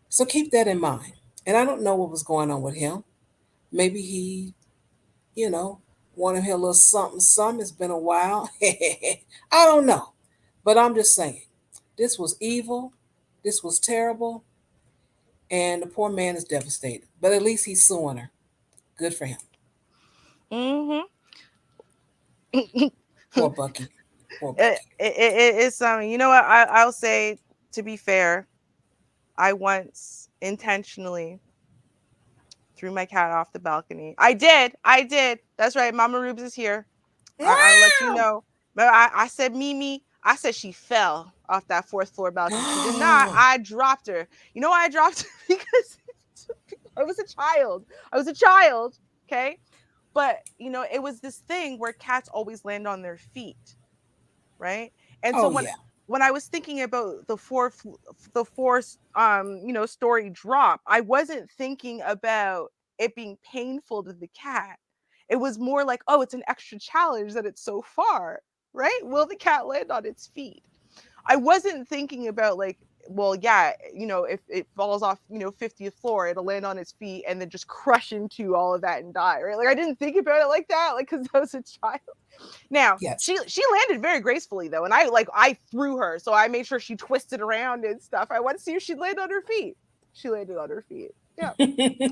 So keep that in mind. And I don't know what was going on with him. Maybe he, you know, wanted to hear a little something, something. It's been a while. I don't know. But I'm just saying, this was evil. This was terrible. And the poor man is devastated. But at least he's suing her. Good for him. Mm-hmm. Poor Bucky. Poor it, Bucky. it's you know what I'll say, to be fair, I once intentionally threw my cat off the balcony. I did. That's right, Mama Rubes is here. I'll let you know. But I said Mimi, I said she fell off that 4th floor balcony. She did not. I dropped her. You know why I dropped her? Because I was a child. Okay. But it was this thing where cats always land on their feet, right? And so Oh, when yeah. when I was thinking about the fourth story drop, I wasn't thinking about it being painful to the cat. It was more like, oh, it's an extra challenge that it's so far, right? Will the cat land on its feet? I wasn't thinking about, like, well, yeah, if it falls off, 50th floor, it'll land on its feet and then just crush into all of that and die, right? Like, I didn't think about it like that, like, because I was a child. Now, Yes. she landed very gracefully though, and I threw her, so I made sure she twisted around and stuff. I wanted to see if she'd land on her feet. She landed on her feet. Yeah,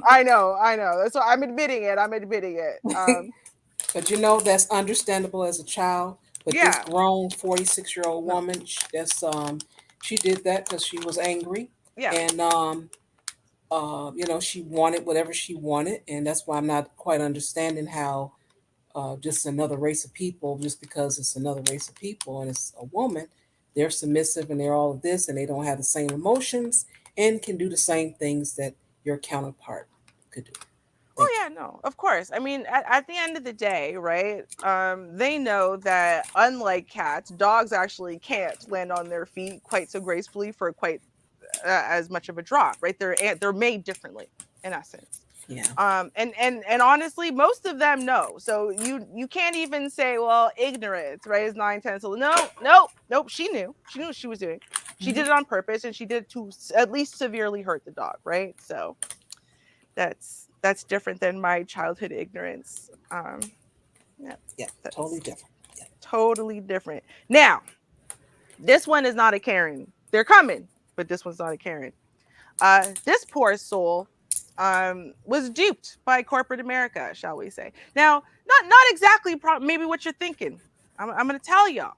I know. That's why I'm admitting it. But that's understandable as a child. But this Yeah, grown 46-year-old no, woman, she did that because she was angry, yeah. and she wanted whatever she wanted, and that's why I'm not quite understanding how just another race of people, just because it's another race of people and it's a woman, they're submissive and they're all of this, and they don't have the same emotions and can do the same things that your counterpart could do. Thank yeah, no, of course. I mean, at the end of the day, right? They know that unlike cats, dogs actually can't land on their feet quite so gracefully for quite as much of a drop, right? They're made differently in essence. you. Yeah. And honestly, most of them know. So you can't even say, well, ignorance, right? Is 9/10. So nope. She knew. She knew what she was doing. She Mhm. did it on purpose, and she did it to at least severely hurt the dog, right? So that's different than my childhood ignorance. Yeah, Yeah. Totally that's different. Yeah. totally different. Now, this one is not a Karen. They're coming, but this one's not a Karen. This poor soul was duped by corporate America, shall we say? Now, not exactly maybe what you're thinking. I'm going to tell y'all.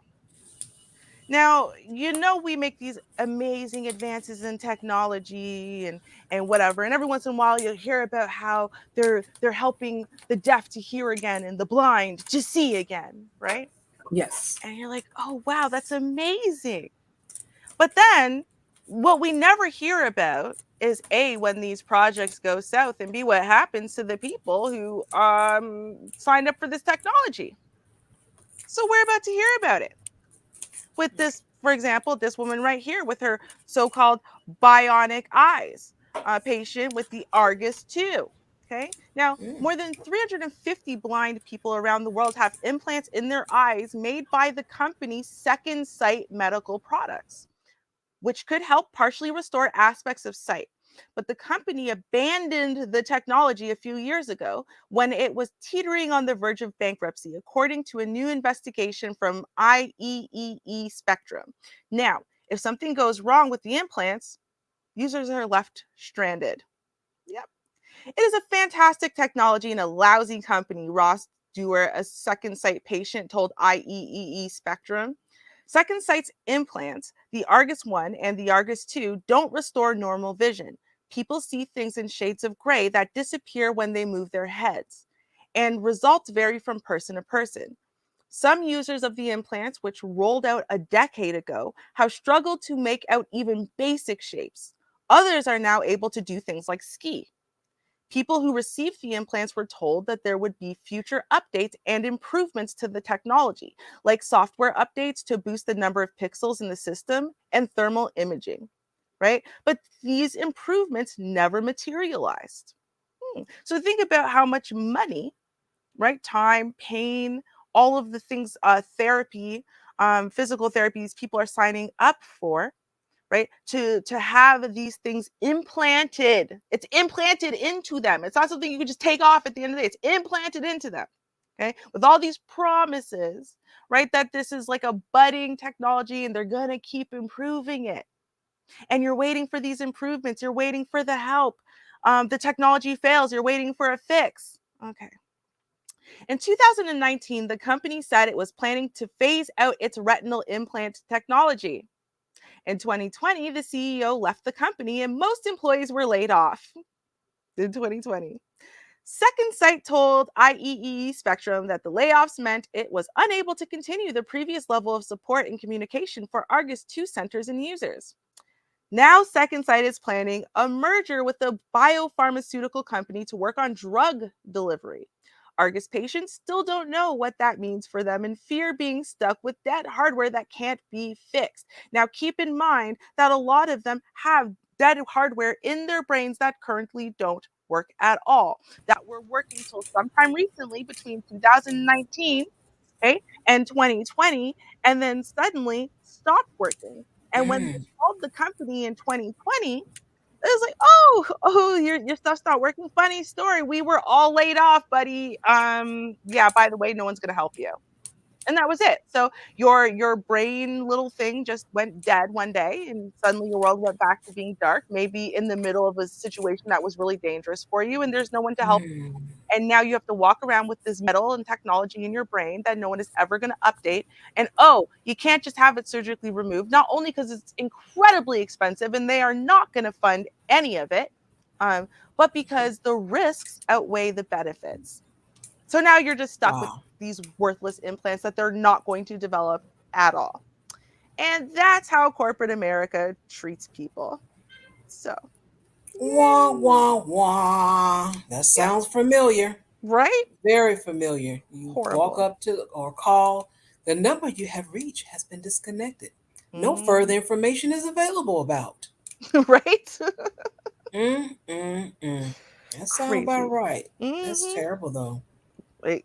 Now, we make these amazing advances in technology and whatever, and every once in a while you hear about how they're helping the deaf to hear again and the blind to see again, right? Yes. And you're like, "Oh, wow, that's amazing." But then what we never hear about is A, when these projects go south, and B, what happens to the people who signed up for this technology. So we're about to hear about it with this, for example, this woman right here with her so-called bionic eyes, patient with the Argus 2. Okay. Now, Mm. more than 350 blind people around the world have implants in their eyes made by the company Second Sight Medical Products, which could help partially restore aspects of sight. But the company abandoned the technology a few years ago when it was teetering on the verge of bankruptcy, according to a new investigation from IEEE Spectrum. Now, if something goes wrong with the implants, users are left stranded. Yep. It is a fantastic technology and a lousy company, Ross Dewar, a Second Sight patient, told IEEE Spectrum. Second Sight's implants, the Argus 1 and the Argus 2, don't restore normal vision. People see things in shades of gray that disappear when they move their heads, and results vary from person to person. Some users of the implants, which rolled out a decade ago, have struggled to make out even basic shapes. Others are now able to do things like ski. People who received the implants were told that there would be future updates and improvements to the technology, like software updates to boost the number of pixels in the system and thermal imaging, right? But these improvements never materialized. So think about how much money, right? Time, pain, all of the things, therapy, physical therapies people are signing up for, right? To have these things implanted. It's implanted into them. It's not something you can just take off at the end of the day. It's implanted into them. Okay? With all these promises, right? That this is like a budding technology and they're going to keep improving it. And you're waiting for these improvements. You're waiting for the help. The technology fails. You're waiting for a fix. Okay. In 2019, the company said it was planning to phase out its retinal implant technology. In 2020, the CEO left the company and most employees were laid off in 2020. Second Sight told IEEE Spectrum that the layoffs meant it was unable to continue the previous level of support and communication for Argus 2 centers and users. Now, Second Sight is planning a merger with a biopharmaceutical company to work on drug delivery. Argus patients still don't know what that means for them and fear being stuck with dead hardware that can't be fixed. Now, keep in mind that a lot of them have dead hardware in their brains that currently don't work at all, that were working till sometime recently between 2019, okay, and 2020, and then suddenly stopped working. And when they Mm. called the company in 2020, it was like, oh, your stuff's not working. Funny story. We were all laid off, buddy. Yeah, by the way, no one's gonna help you. And that was it. So your brain little thing just went dead one day and suddenly your world went back to being dark, maybe in the middle of a situation that was really dangerous for you, and there's no one to help. Mm. And now you have to walk around with this metal and technology in your brain that no one is ever going to update. And oh, you can't just have it surgically removed, not only because it's incredibly expensive and they are not going to fund any of it, but because the risks outweigh the benefits. So now you're just stuck with Wow. these worthless implants that they're not going to develop at all. And that's how corporate America treats people. So Wah, wah, wah. That sounds familiar. Right? Very familiar. You walk Horrible. up to or call. The number you have reached has been disconnected. No further Mm. information is available about. Right? Mm. That sounds about Crazy. right. That's Hmm. terrible though.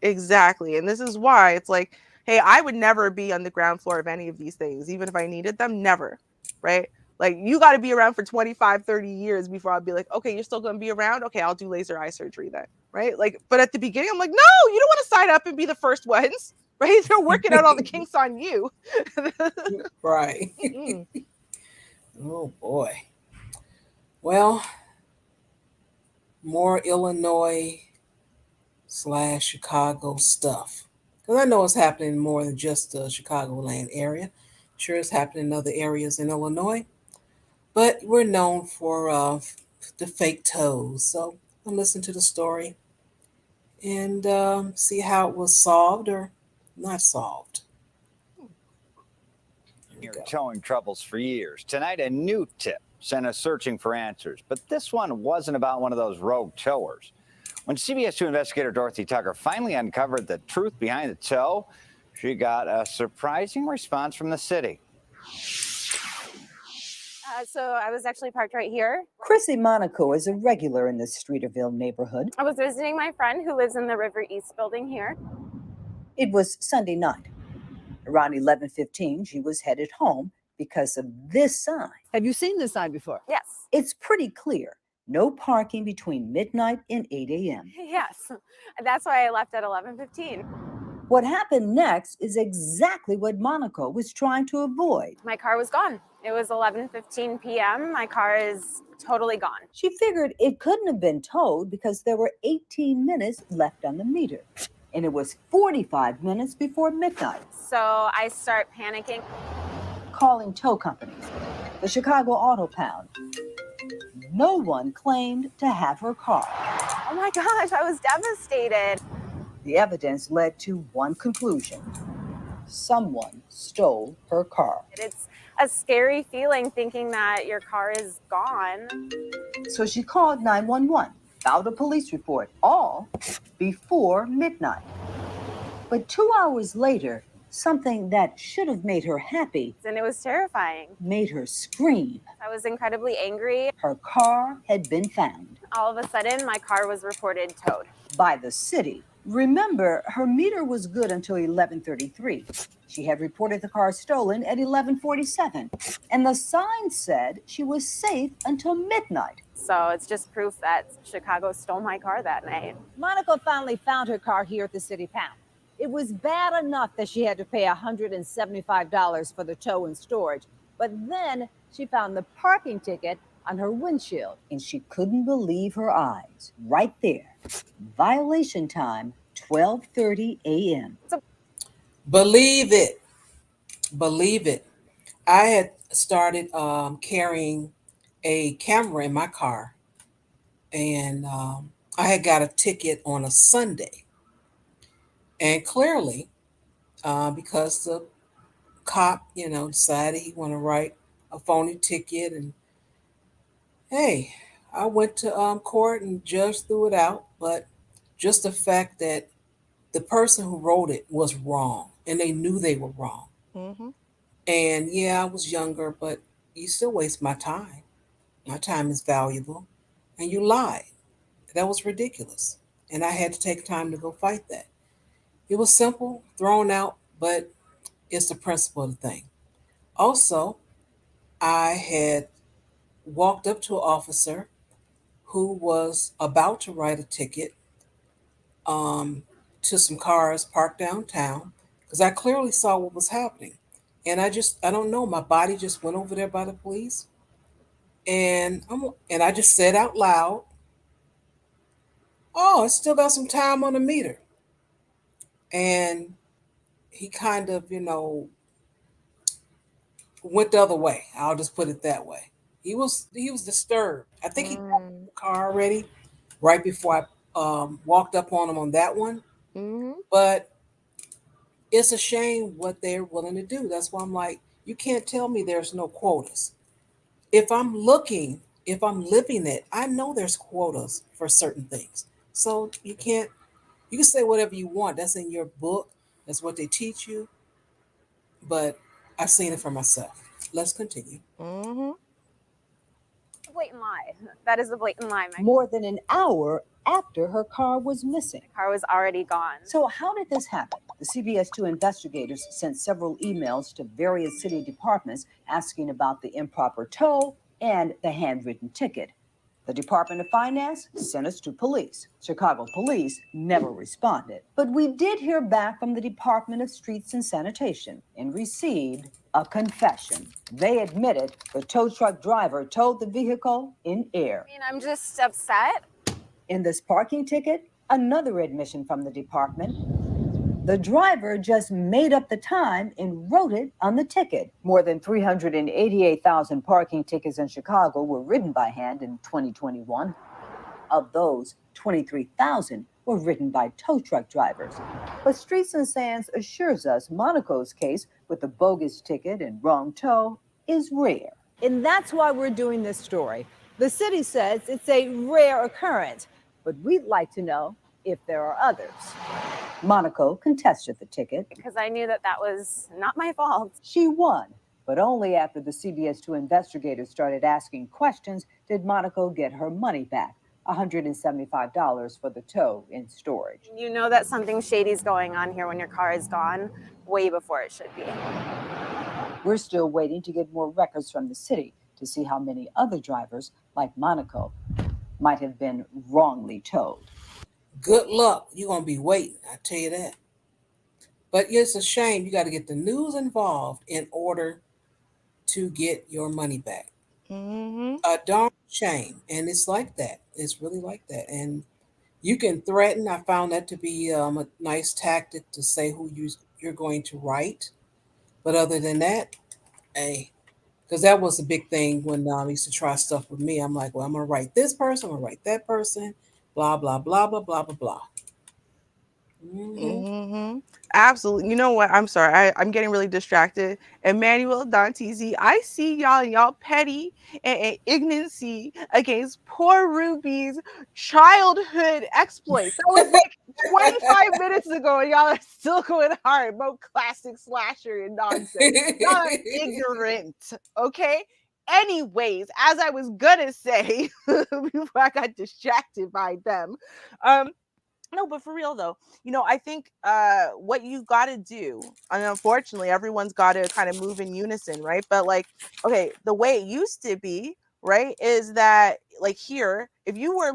Exactly. And this is why it's like, hey, I would never be on the ground floor of any of these things, even if I needed them. Never. Right? Like, you got to be around for 25, 30 years before I'll be like, okay, you're still going to be around. Okay, I'll do laser eye surgery then. Right? Like, but at the beginning, I'm like, no, you don't want to sign up and be the first ones. Right? They're working out all the kinks on you. Right. Mm-mm. Oh boy. Well, more Illinois / Chicago stuff. Because I know it's happening more than just the Chicagoland area. Sure, it's happening in other areas in Illinois. But we're known for the fake toes. So I'll listen to the story and see how it was solved or not solved. Here we Your go. towing troubles for years. Tonight, a new tip sent us searching for answers. But this one wasn't about one of those rogue towers. When CBS 2 investigator Dorothy Tucker finally uncovered the truth behind the tow, she got a surprising response from the city. So I was actually parked right here. Chrissy Monaco is a regular in the Streeterville neighborhood. I was visiting my friend who lives in the River East building here. It was Sunday night. Around 11:15, she was headed home because of this sign. Have you seen this sign before? Yes. It's pretty clear. No parking between midnight and 8 a.m. Yes. That's why I left at 11:15. What happened next is exactly what Monaco was trying to avoid. My car was gone. It was 11:15 p.m. My car is totally gone. She figured it couldn't have been towed because there were 18 minutes left on the meter. And it was 45 minutes before midnight. So I start panicking. Calling tow companies, the Chicago Auto Pound. No one claimed to have her car. Oh my gosh, I was devastated. The evidence led to one conclusion. Someone stole her car. It's a scary feeling thinking that your car is gone. So she called 911, filed a police report, all before midnight. But 2 hours later, something that should have made her happy And it was terrifying. made her scream. I was incredibly angry. Her car had been found All of a sudden, my car was reported towed. by the city. Remember, her meter was good until 11:33. She had reported the car stolen at 11:47, and the sign said she was safe until midnight. So it's just proof that Chicago stole my car that night. Monica finally found her car here at the city pound. It was bad enough that she had to pay $175 for the tow and storage, but then she found the parking ticket on her windshield. And she couldn't believe her eyes. Right there. Violation time, 12:30 a.m. Believe it. Believe it. I had started carrying a camera in my car, and I had got a ticket on a Sunday. And clearly, because the cop, decided he want to write a phony ticket, and hey, I went to court and judge threw it out. But just the fact that the person who wrote it was wrong, and they knew they were wrong. Mm-hmm. And yeah, I was younger, but you still waste my time. My time is valuable, and you lied. That was ridiculous, and I had to take time to go fight that. It was simple, thrown out, but it's the principle of the thing. Also, I had walked up to an officer who was about to write a ticket um, to some cars parked downtown because I clearly saw what was happening. And I don't know, my body just went over there by the police. And I just said out loud, "Oh, I still got some time on the meter." And he kind of, went the other way. I'll just put it that way. He was disturbed. I think he got in the car already right before I walked up on him on that one. Mm-hmm. But it's a shame what they're willing to do. That's why I'm like, you can't tell me there's no quotas. If I'm looking if I'm living it, I know there's quotas for certain things. So you can say whatever you want. That's in your book. That's what they teach you. But I've seen it for myself. Let's continue. Mm-hmm. Blatant lie. That is a blatant lie. My More than an hour after her car was missing. car was already gone. So, how did this happen? The CBS 2 investigators sent several emails to various city departments asking about the improper tow and the handwritten ticket. The Department of Finance sent us to police. Chicago police never responded. But we did hear back from the Department of Streets and Sanitation and received a confession. They admitted the tow truck driver towed the vehicle in air. I mean, I'm just upset. In this parking ticket, another admission from the department. The driver just made up the time and wrote it on the ticket. More than 388,000 parking tickets in Chicago were written by hand in 2021. Of those, 23,000 were written by tow truck drivers. But Streets and Sands assures us Monaco's case with the bogus ticket and wrong tow is rare. And that's why we're doing this story. The city says it's a rare occurrence, but we'd like to know if there are others. Monaco contested the ticket. Because I knew that was not my fault. She won, but only after the CBS 2 investigators started asking questions did Monaco get her money back, $175 for the tow in storage. You know that something shady's going on here when your car is gone way before it should be. We're still waiting to get more records from the city to see how many other drivers, like Monaco, might have been wrongly towed. Good luck. You're going to be waiting. I tell you that. But it's a shame. You got to get the news involved in order to get your money back. Mm-hmm. A darn shame. And it's like that. It's really like that. And you can threaten. I found that to be a nice tactic to say who you're going to write. But other than that, hey, because that was a big thing when I used to try stuff with me. I'm like, well, I'm going to write this person. I'm going to write that person. Blah, blah, blah, blah, blah, blah, blah. Mm-hmm. Absolutely. You know what? I'm sorry. I'm getting really distracted. Emmanuel Dantizi, I see y'all and y'all petty and ignorancy against poor Ruby's childhood exploits. That was like 25 minutes ago, and y'all are still going hard about classic slasher and nonsense. Y'all are ignorant, okay? Anyways, as I was gonna say before I got distracted by them, no, but for real though, I think what you got to do, and unfortunately, everyone's got to kind of move in unison, right? But okay, the way it used to be, right, is that here, if you were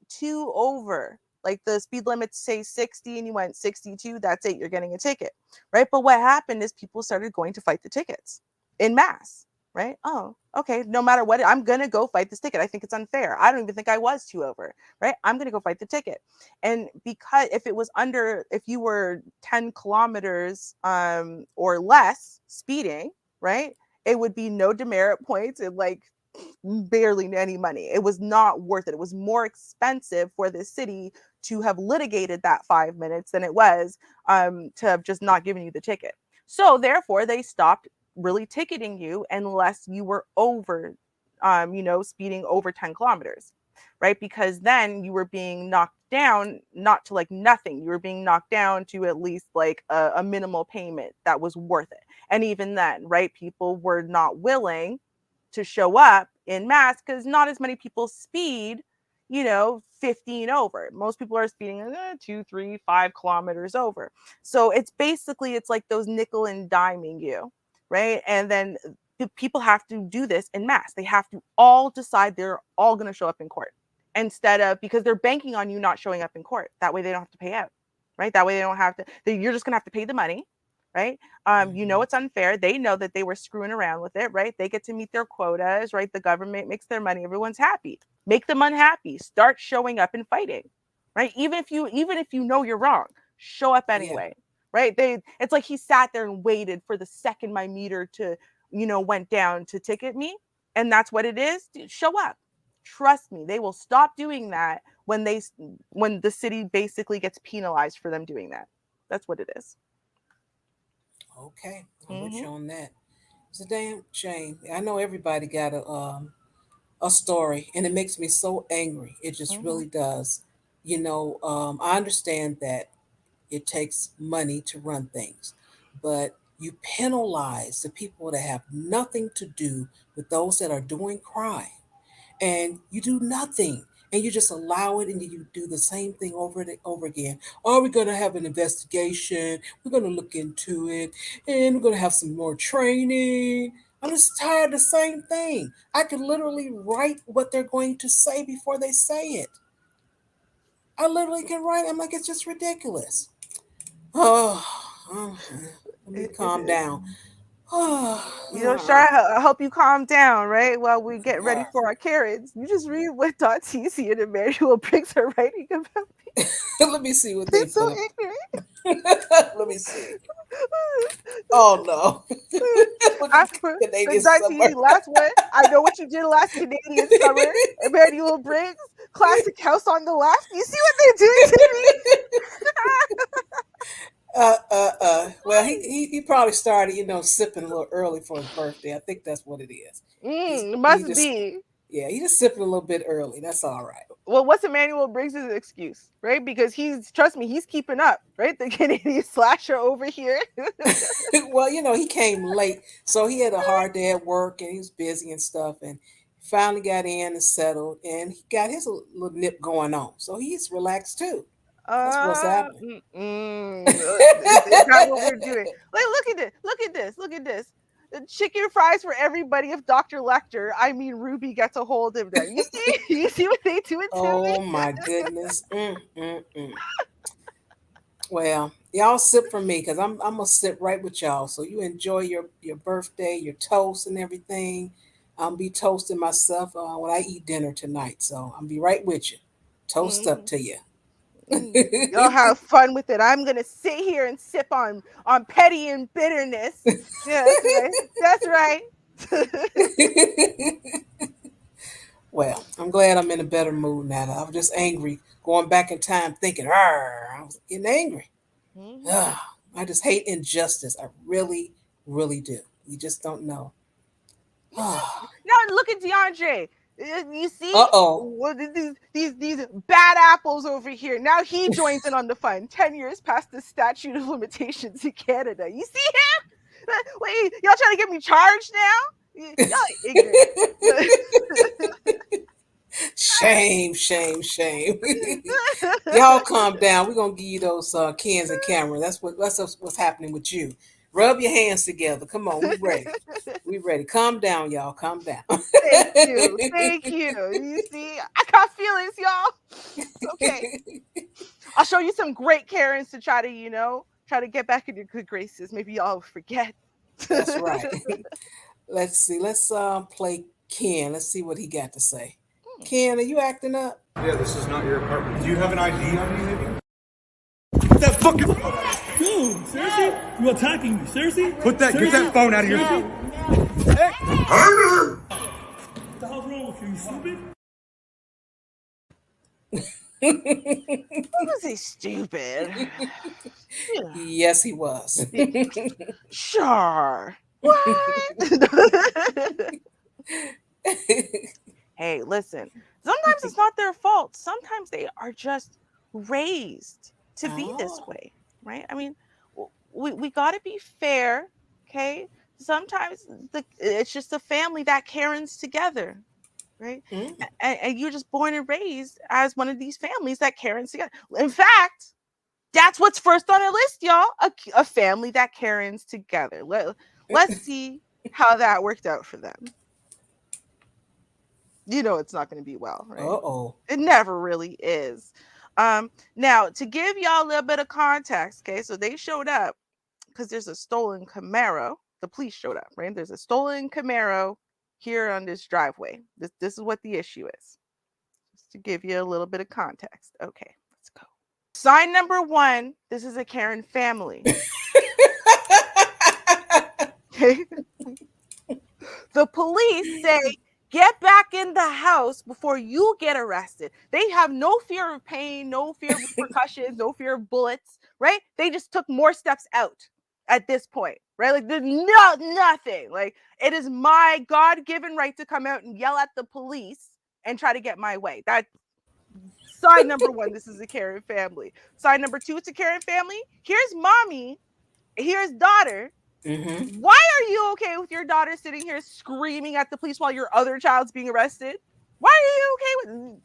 2 over, the speed limit say 60 and you went 62, that's it, you're getting a ticket, right? But what happened is people started going to fight the tickets in mass, right? Oh, okay, no matter what, I'm going to go fight this ticket. I think it's unfair. I don't even think I was 2 over, right? I'm going to go fight the ticket. And because if you were 10 kilometers or less speeding, right, it would be no demerit points and barely any money. It was not worth it. It was more expensive for the city to have litigated that 5 minutes than it was to have just not given you the ticket. So therefore, they stopped really ticketing you unless you were over, speeding over 10 kilometers, right? Because then you were being knocked down, not to nothing. You were being knocked down to at least a minimal payment that was worth it. And even then, right, people were not willing to show up in mass because not as many people speed, 15 over. Most people are speeding 2, 3, 5 kilometers over. So it's like those nickel and diming you, right? And then people have to do this in mass. They have to all decide they're all going to show up in court instead of, because they're banking on you not showing up in court. That way they don't have to pay out, right? That way they don't have to, you're just going to have to pay the money, right? It's unfair. They know that they were screwing around with it, right? They get to meet their quotas, right? The government makes their money. Everyone's happy. Make them unhappy. Start showing up and fighting, right? Even if you know you're wrong, show up anyway, right? It's like he sat there and waited for the second my meter to, went down to ticket me. And that's what it is. Dude, show up. Trust me, they will stop doing that when the city basically gets penalized for them doing that. That's what it is. Okay, I'm with you on that. It's a damn shame. I know everybody got a story, and it makes me so angry. It just Mhm. really does. I understand that it takes money to run things, but you penalize the people that have nothing to do with those that are doing crime, and you do nothing. And you just allow it, and you do the same thing over and over again. Are we going to have an investigation? We're going to look into it, and we're going to have some more training. I'm just tired of the same thing. I could literally write what they're going to say before they say it. I literally can write. I'm like, it's just ridiculous. Oh, let me calm down. Oh, You know, Shar, I hope you calm down, right? While we get ready yeah. for our Karens. You just read what TC and Emmanuel Briggs are writing about me. Let me see what they It's so put up. ignorant. Let me see. Oh no. Look at The Canadian summer. TC, last one. I know what you did last Canadian summer. Emmanuel Briggs, classic house on the left. You see what they're doing to me? Well, he probably started, sipping a little early for his birthday. I think that's what it is. He Must just, be. yeah, he just sipping a little bit early. That's all right. Well, what's Emmanuel Briggs' excuse, right? Because trust me, he's keeping up, right? The Canadian slasher over here. Well, he came late, so he had a hard day at work, and he was busy and stuff, and finally got in and settled, and he got his little nip going on, so he's relaxed too. That's what's happening. Is that what we're doing? Like, look at this. Look at this. Look at this. Chicken fries for everybody if Dr. Lecter, I mean Ruby, gets a hold of them. You see? You see what they do it to me? Oh my goodness. Well, y'all sip for me, because I'm gonna sit right with y'all. So you enjoy your birthday, your toast and everything. I'll be toasting myself when I eat dinner tonight. So I'll be right with you. Toast up to you. Y'all have fun with it. I'm gonna sit here and sip on petty and bitterness. Yeah, that's right. That's right. Well, I'm glad I'm in a better mood now. I was just angry, going back in time, thinking, I was getting angry. I just hate injustice. I really, really do. You just don't know. Now look at DeAndre. You see, Uh-oh. these bad apples over here. Now he joins in on the fun. 10 years past the statute of limitations in Canada. You see him? Wait, y'all trying to get me charged now? Y'all ignorant. Shame, shame, shame. Y'all calm down. We're gonna give you those cans and cameras. That's what's happening with you. Rub your hands together. Come on, we ready. We ready. Calm down, y'all. Calm down. Thank you. Thank you. You see, I got feelings, y'all. It's okay. I'll show you some great Karens to try to get back in your good graces. Maybe y'all forget. That's right. Let's see. Let's play Ken. Let's see what he got to say. Ken, are you acting up? Yeah, this is not your apartment. Do you have an ID on you, maybe? That fucking... Dude, seriously? You attacking me? Seriously? Get that phone out of your... Hey! What the hell's wrong with you? You stupid? Was he stupid? Yes, he was. Sure. What? Hey, listen. Sometimes it's not their fault. Sometimes they are just raised to be this way, right? I mean, we got to be fair, okay? Sometimes it's just a family that Karens together, right? And you're just born and raised as one of these families that Karens together. In fact, that's what's first on our list, y'all. A family that Karens together. Let's see how that worked out for them. You know it's not going to be well, right? Uh-oh. It never really is. Now, to give y'all a little bit of context, okay, so they showed up because there's a stolen Camaro. The police showed up, right? There's a stolen Camaro here on this driveway. This is what the issue is. Just to give you a little bit of context. Okay, let's go. Sign number 1, this is a Karen family. Okay. The police say, get back in the house before you get arrested. They have no fear of pain, no fear of repercussions, no fear of bullets, right? They just took more steps out at this point. right? Like there's nothing. Like it is my God-given right to come out and yell at the police and try to get my way. That's side number one. This is a Karen family. Side number two, it's a Karen family. Here's mommy. Here's daughter. Mm-hmm. Why are you okay with your daughter sitting here screaming at the police while your other child's being arrested? Why are you okay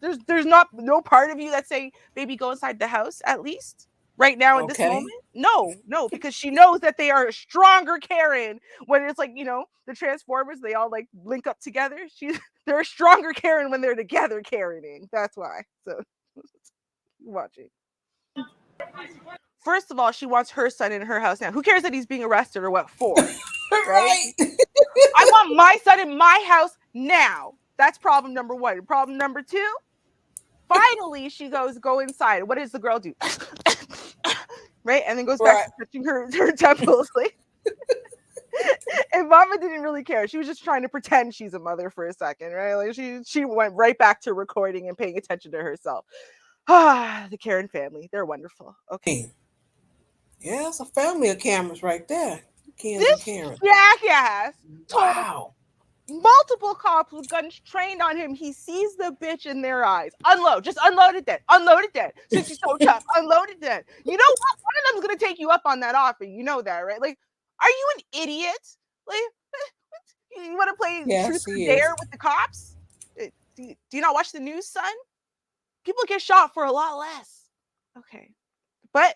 with? There's no part of you that's saying, baby, go inside the house at least right now in this moment. No, because she knows that they are a stronger Karen when it's like, the Transformers, they all like link up together. They're a stronger Karen when they're together Karening. That's why. So watching. First of all, she wants her son in her house now. Who cares that he's being arrested or what for? Right? I want my son in my house now. That's problem number one. Problem number two, finally, she goes, go inside. What does the girl do? Right? And then goes back to touching her temples. Like, and mama didn't really care. She was just trying to pretend she's a mother for a second, right? Like she went right back to recording and paying attention to herself. The Karen family, they're wonderful. Okay. Yeah, it's a family of cameras right there. This jackass told multiple cops with guns trained on him. He sees the bitch in their eyes. Unload. Just unload it then. Unload it then. Since you're so tough, unload it then. You know what? One of them's going to take you up on that offer. You know that, right? Like, are you an idiot? Like, you want to play truth or dare with the cops? Do you not watch the news, son? People get shot for a lot less. Okay. But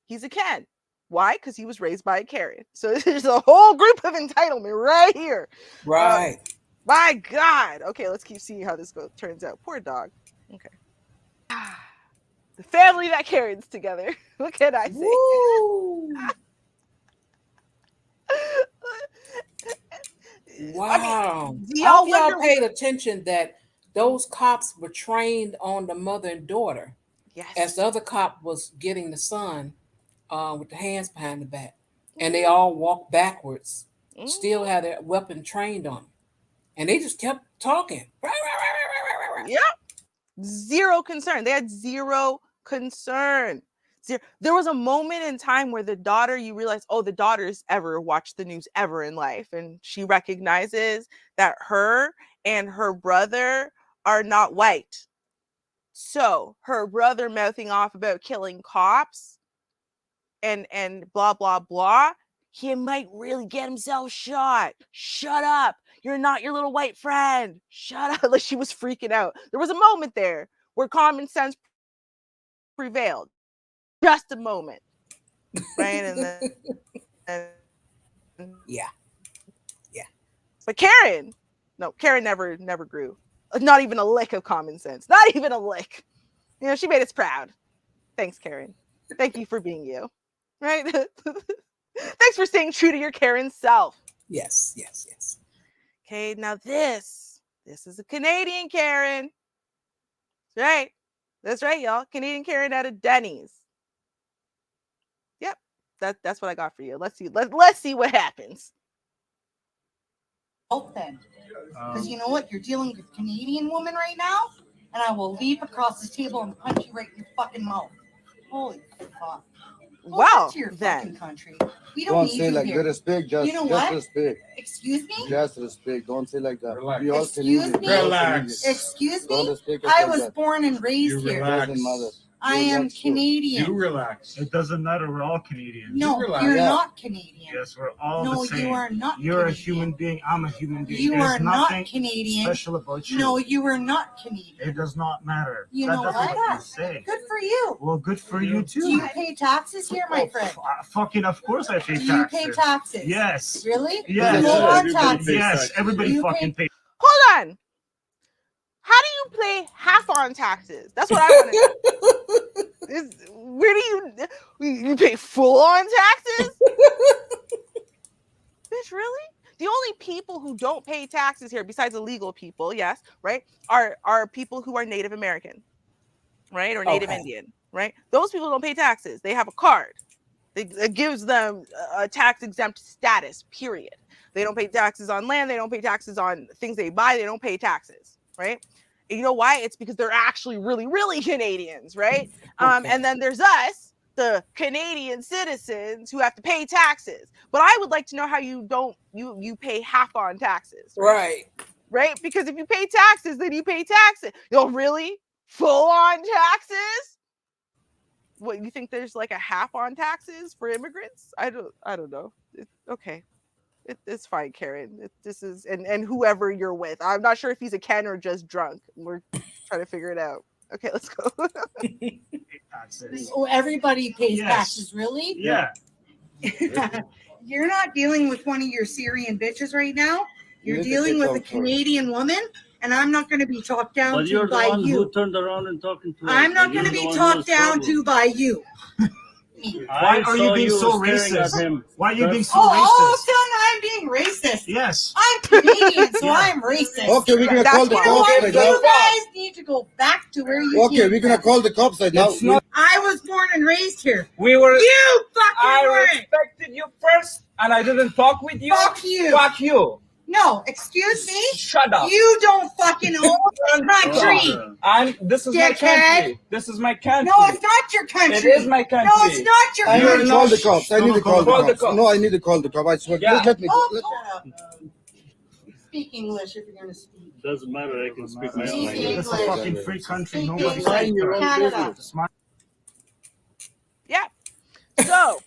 he's a Ken. Why? Because he was raised by a Karen. So there's a whole group of entitlement right here. Right. My God. Okay, let's keep seeing how this turns out. Poor dog. Okay. The family that Karen's together. What can I say? Wow. I hope y'all paid attention that those cops were trained on the mother and daughter. Yes. As the other cop was getting the son with the hands behind the back. And they all walked backwards, still had their weapon trained on them. And they just kept talking. Yep. Zero concern. They had zero concern. There was a moment in time where the daughter, you realize, the daughter's ever watched the news ever in life. And she recognizes that her and her brother are not white. So her brother mouthing off about killing cops and blah, blah, blah, he might really get himself shot. Shut up. You're not your little white friend. Shut up. Like, she was freaking out. There was a moment there where common sense prevailed. Just a moment. Right? And yeah. But Karen never grew. Not even a lick of common sense. Not even a lick. She made us proud. Thanks, Karen. Thank you for being you. Right? Thanks for staying true to your Karen self. Yes. Okay, now this is a Canadian Karen. That's right, y'all. Canadian Karen out of Denny's. Yep, that's what I got for you. Let's see what happens. Then, because you know what, you're dealing with a Canadian woman right now, and I will leap across the table and punch you right in your fucking mouth. Holy fuck. Wow, to your then. Fucking country. We don't need say you like here. respect, just, you know just what? respect. Excuse me? Just respect. Don't say like that. Relax. We all Excuse Canadian. me? We all Relax. Canadian. Excuse Don't me? respect us I like was that. born and raised You here. relax. Doesn't matter. I am Relax too. Canadian. You relax. It doesn't matter. We're all Canadians. No, relax. you're Yeah. not Canadian. Yes, we're all No, the same. you are not You're a Canadian. human being. I'm a human being. You There's are not nothing Canadian. special about you. No, you are not Canadian. It does not matter. You that know doesn't what? what you say. Good for you. Well, good for you too. Do you pay taxes here, my friend? Fucking, of course I pay Do you taxes. pay taxes? Yes. Really? Yes. You owe our Everybody taxes. pays Yes, taxes. everybody You fucking pay- pays. Hold on. How do you pay half on taxes? That's what I want to know. Where do you pay full on taxes? Bitch, really? The only people who don't pay taxes here, besides illegal people, yes, right, are people who are Native American, right, or Native Indian, right? Those people don't pay taxes. They have a card. It gives them a tax exempt status, period. They don't pay taxes on land. They don't pay taxes on things they buy. They don't pay taxes, right? And you know why? It's because they're actually really, really Canadians, right? And then there's us, the Canadian citizens who have to pay taxes. But I would like to know how you pay half on taxes. Right. Right? Because if you pay taxes, then you pay taxes. Really? Full on taxes? What, you think there's like a half on taxes for immigrants? I don't know. Okay. It's fine, Karen. This is and whoever you're with. I'm not sure if he's a Ken or just drunk. We're trying to figure it out. Okay, let's go. Oh, everybody pays taxes, really? Yeah. You're not dealing with one of your Syrian bitches right now. You're dealing with a Canadian woman, and I'm not going to be talked down to by you. Who turned around and talking to I'm not going to be talked down to by you. Why are you being so racist? Why are you being so All of racist? a sudden, I'm being racist. Yes. I'm Canadian, so I'm racist. Okay, we're gonna call the You know cops what? right You now. guys need to go back to where you Okay, came we're gonna from. call the cops right now. I was born and raised here. We were. You fucking I weren't. respected you first, and I didn't talk with you. Fuck you. Fuck you. No, excuse me. Shut up. You don't fucking own this country. This is my country. This is my country. No, it's not your country. It is my country. No, it's not your I country. need to call the cops. I need to call Call the the cops. cops. No, I need to call the cops. I swear. Yeah. Let me. Shut up. Speak English if you're going to speak. Doesn't matter. I can speak my own Speak language. It's a English. fucking free country. Speak Nobody's English. saying your own Canada. business. Yeah. So,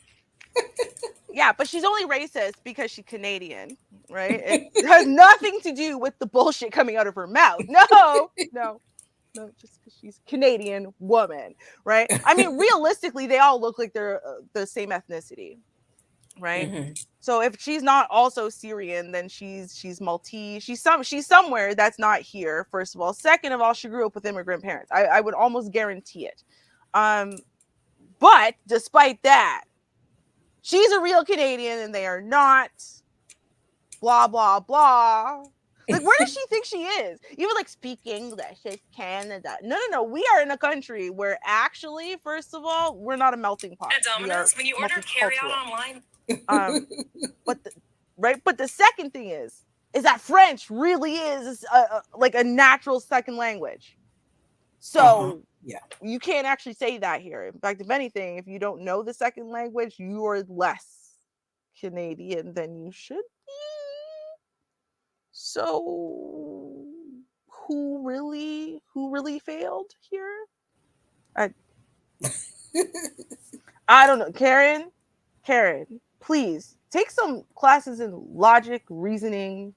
yeah, but she's only racist because she's Canadian, right? It has nothing to do with the bullshit coming out of her mouth. No, just because she's a Canadian woman, right? I mean, realistically, they all look like they're the same ethnicity, right? Mm-hmm. So if she's not also Syrian, then she's Maltese. She's somewhere that's not here. First of all, second of all, she grew up with immigrant parents. I would almost guarantee it. But despite that, she's a real Canadian and they are not. Blah blah blah. Like, where does she think she is? Even like speak English, it's Canada. No. We are in a country where actually, first of all, we're not a melting pot. At Domino's, when you order carry-out online. But the second thing is that French really is like a natural second language. So yeah, you can't actually say that here. In fact, if anything, if you don't know the second language, you are less Canadian than you should be. So who really failed here? I don't know. Karen, please take some classes in logic, reasoning.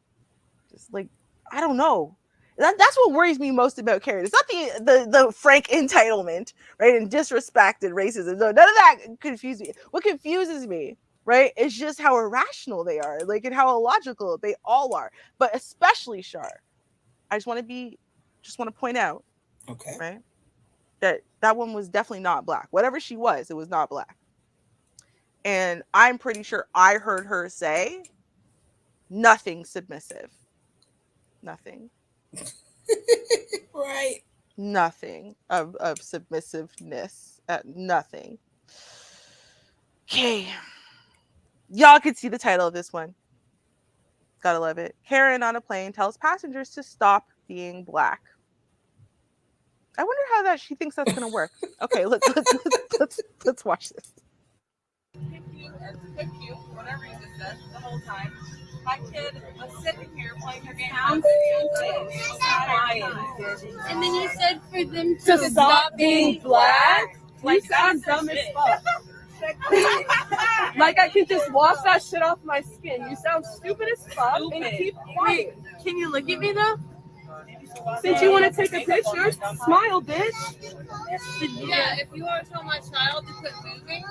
Just like, I don't know. That's what worries me most about Karen. It's not the frank entitlement, right, and disrespect and racism. No, none of that confuses me. What confuses me, right, is just how irrational they are, like, and how illogical they all are. But especially Char. I just want to point out, okay, right, that one was definitely not black. Whatever she was, it was not black. And I'm pretty sure I heard her say nothing submissive. Nothing. Right. Nothing of submissiveness. Nothing. Okay. Y'all can see the title of this one. Gotta love it. Karen on a plane tells passengers to stop being black. I wonder how she thinks that's gonna work. Okay, let's watch this. Whatever you just said the whole time. My kid was sitting here playing her game. And then you said for them To stop being black? You sound dumb as fuck. Like I could just wash that shit off my skin. You sound stupid as fuck and keep quiet. Can you look at me though? Since you want to take a picture, smile, bitch. Yeah, if you want to tell my child to quit moving,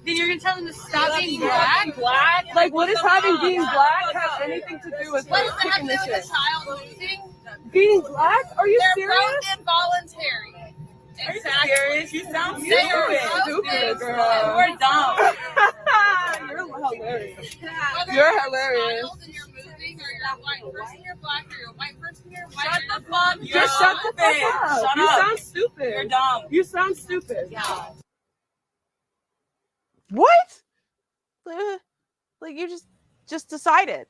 then you're gonna tell them to stop being black. Like, what does having being black have anything to do with What does that have kicking to do this with shit? a child moving? Being black? Are you They're serious? both involuntary. Exactly. Serious? You sound They are stupid, both girl. You're dumb. You're hilarious. Whether You're hilarious. a child and you're moving, or you're a white person, you're black, or you're a white person, you're white. Shut you're the fuck. Just shut the fuck up. Shut You up. sound stupid. You're dumb. You sound stupid. What? Like, you just decided.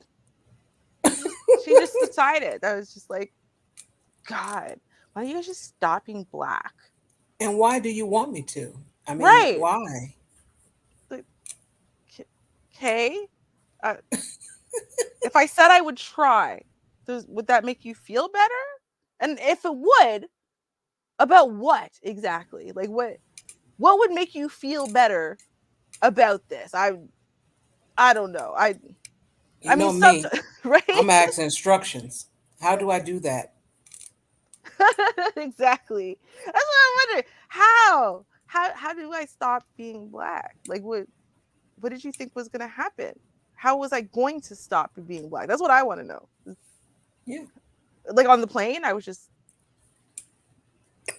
She just decided. I was just like, God, why don't you guys just stop being black? And why do you want me to? I mean, Right. why? Okay. If I said I would try, would that make you feel better? And if it would, about what exactly? Like what would make you feel better about this? I don't know. You know mean me. right? I'm asking instructions. How do I do that? Exactly. That's what I wonder. How do I stop being black? Like what did you think was going to happen? How was I going to stop being black? That's what I want to know. Yeah. Like on the plane, I was just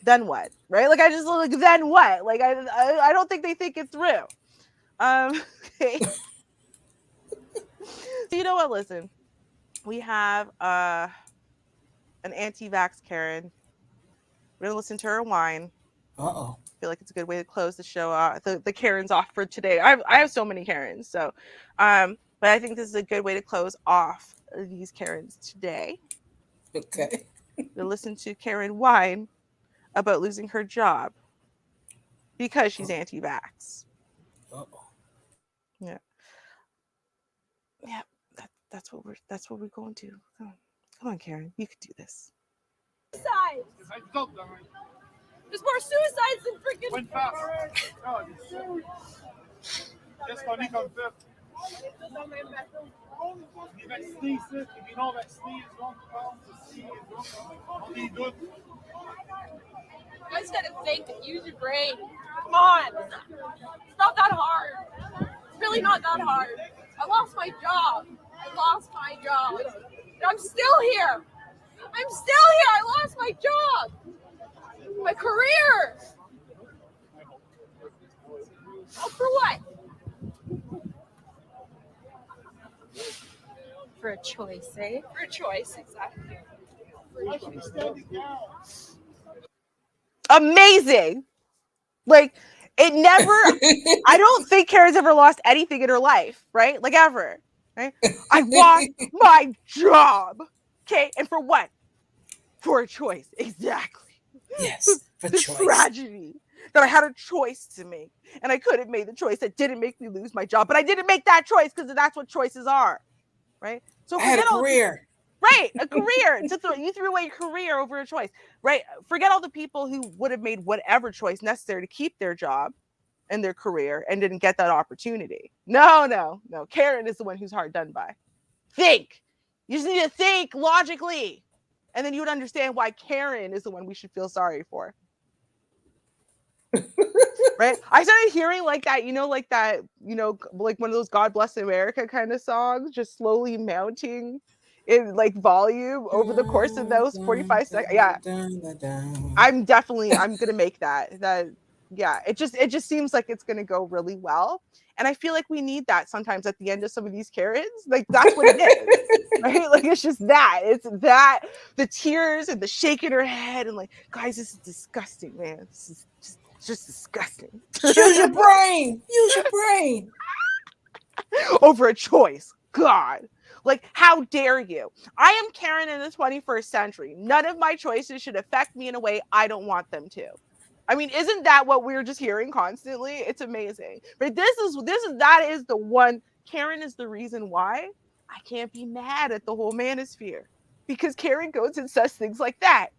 then what? Right? Like I just like then what? Like I don't think they think it through. Okay. So you know what? Listen, we have an anti-vax Karen. We're gonna listen to her whine. Uh-oh. I feel like it's a good way to close the show out. The Karens off for today. I have so many Karens, so but I think this is a good way to close off these Karens today. Okay. To listen to Karen whine about losing her job because she's anti-vax. Uh-oh. Yeah. Yeah. That's what we're going to. Come on, Karen. You could do this. Suicide. There's more suicides than freaking. Went fast. Qu'est-ce qu'on est comme ça? Les vaccinés, ici, les non-vaccinés, les autres pensent aussi, les autres, on les doute. You guys gotta think, use your brain. Come on. It's not that hard. It's really not that hard. I lost my job. And I'm still here. I lost my job. My career. Oh, for what? For a choice, eh? For a choice, exactly. Amazing. Like it never I don't think Karen's ever lost anything in her life, right? Like ever. Right? I lost my job. Okay, and for what? For a choice. Exactly. Yes, for the choice. Tragedy that I had a choice to make, and I could have made the choice that didn't make me lose my job, but I didn't make that choice because that's what choices are, right? So I had a career. Right, a career. You threw away your career over a choice, right? Forget all the people who would have made whatever choice necessary to keep their job and their career and didn't get that opportunity. No. Karen is the one who's hard done by. Think. You just need to think logically. And then you would understand why Karen is the one we should feel sorry for. Right? I started hearing like that, like one of those God Bless America kind of songs, just slowly mounting in like volume over the course of those 45 seconds. Yeah. I'm gonna make that. Yeah, it just seems like it's gonna go really well. And I feel like we need that sometimes at the end of some of these Karens. Like that's what it is. Right? Like it's just that. It's that the tears and the shaking her head and like, guys, this is disgusting, man. This is just disgusting. Use your brain. Use your brain. Over a choice. God. Like, how dare you? I am Karen in the 21st century. None of my choices should affect me in a way I don't want them to. I mean, isn't that what we're just hearing constantly? It's amazing. But that is the one. Karen is the reason why I can't be mad at the whole manosphere. Because Karen goes and says things like that.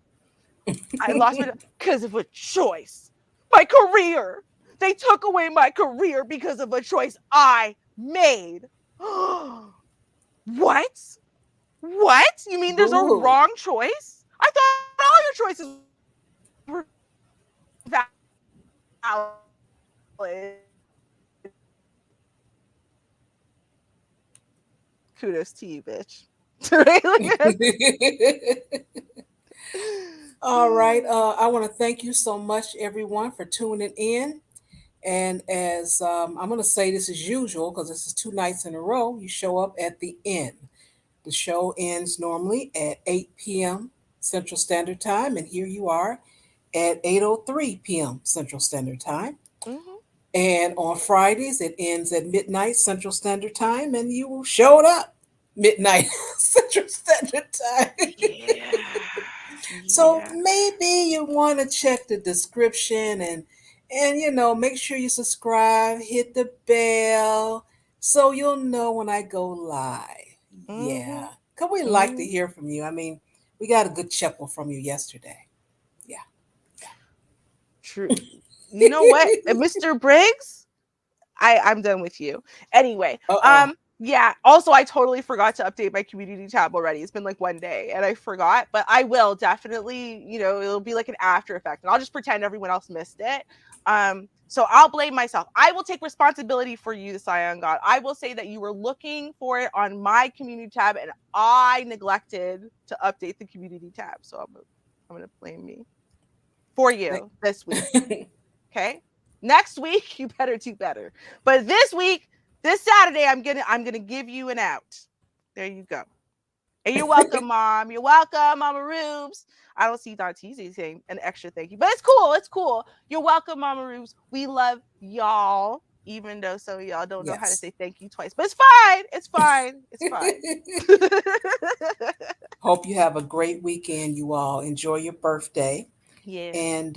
I lost my job because of a choice. My career. They took away my career because of a choice I made. What? You mean there's a wrong choice? I thought all your choices were valid. Kudos to you, bitch. All right. I want to thank you so much, everyone, for tuning in. And as I'm going to say this as usual, because this is 2 nights in a row, you show up at the end. The show ends normally at 8 p.m. Central Standard Time, and here you are at 8:03 p.m. Central Standard Time. Mm-hmm. And on Fridays, it ends at midnight Central Standard Time, and you showed up midnight Central Standard Time. So maybe you want to check the description and And make sure you subscribe, hit the bell so you'll know when I go live. Yeah. Cause we like to hear from you. I mean, we got a good chuckle from you yesterday. Yeah. True. You know what, Mr. Briggs? I'm done with you. Anyway, Uh-oh. yeah. Also, I totally forgot to update my community tab already. It's been like one day and I forgot, but I will definitely, it'll be like an after effect and I'll just pretend everyone else missed it. So I'll blame myself. I will take responsibility for you, Scion God. I will say that you were looking for it on my community tab and I neglected to update the community tab. So I'm going to blame me for you this week. Okay. Next week, you better do better. But this week, this Saturday, I'm gonna give you an out. There you go. And you're welcome, Mom. You're welcome, Mama Rubes. I don't see Danteezy saying an extra thank you, but it's cool. It's cool. You're welcome, Mama Rubes. We love y'all, even though some of y'all don't know how to say thank you twice. But it's fine. It's fine. It's fine. Hope you have a great weekend, you all. Enjoy your birthday. Yeah. And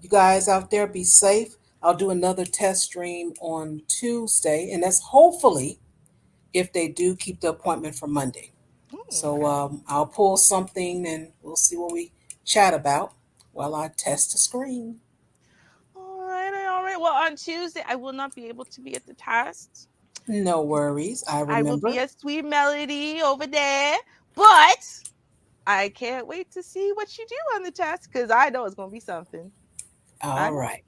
you guys out there, be safe. I'll do another test stream on Tuesday, and that's hopefully if they do keep the appointment for Monday. So I'll pull something and we'll see what we chat about while I test the screen. All right. Well, on Tuesday, I will not be able to be at the test. No worries. I remember. I will be at Sweet Melody over there, but I can't wait to see what you do on the test because I know it's going to be something. All right.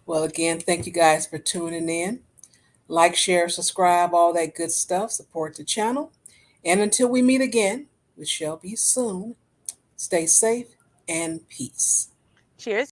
Well, again, thank you guys for tuning in. Like, share, subscribe, all that good stuff. Support the channel. And until we meet again, which shall be soon, stay safe and peace. Cheers.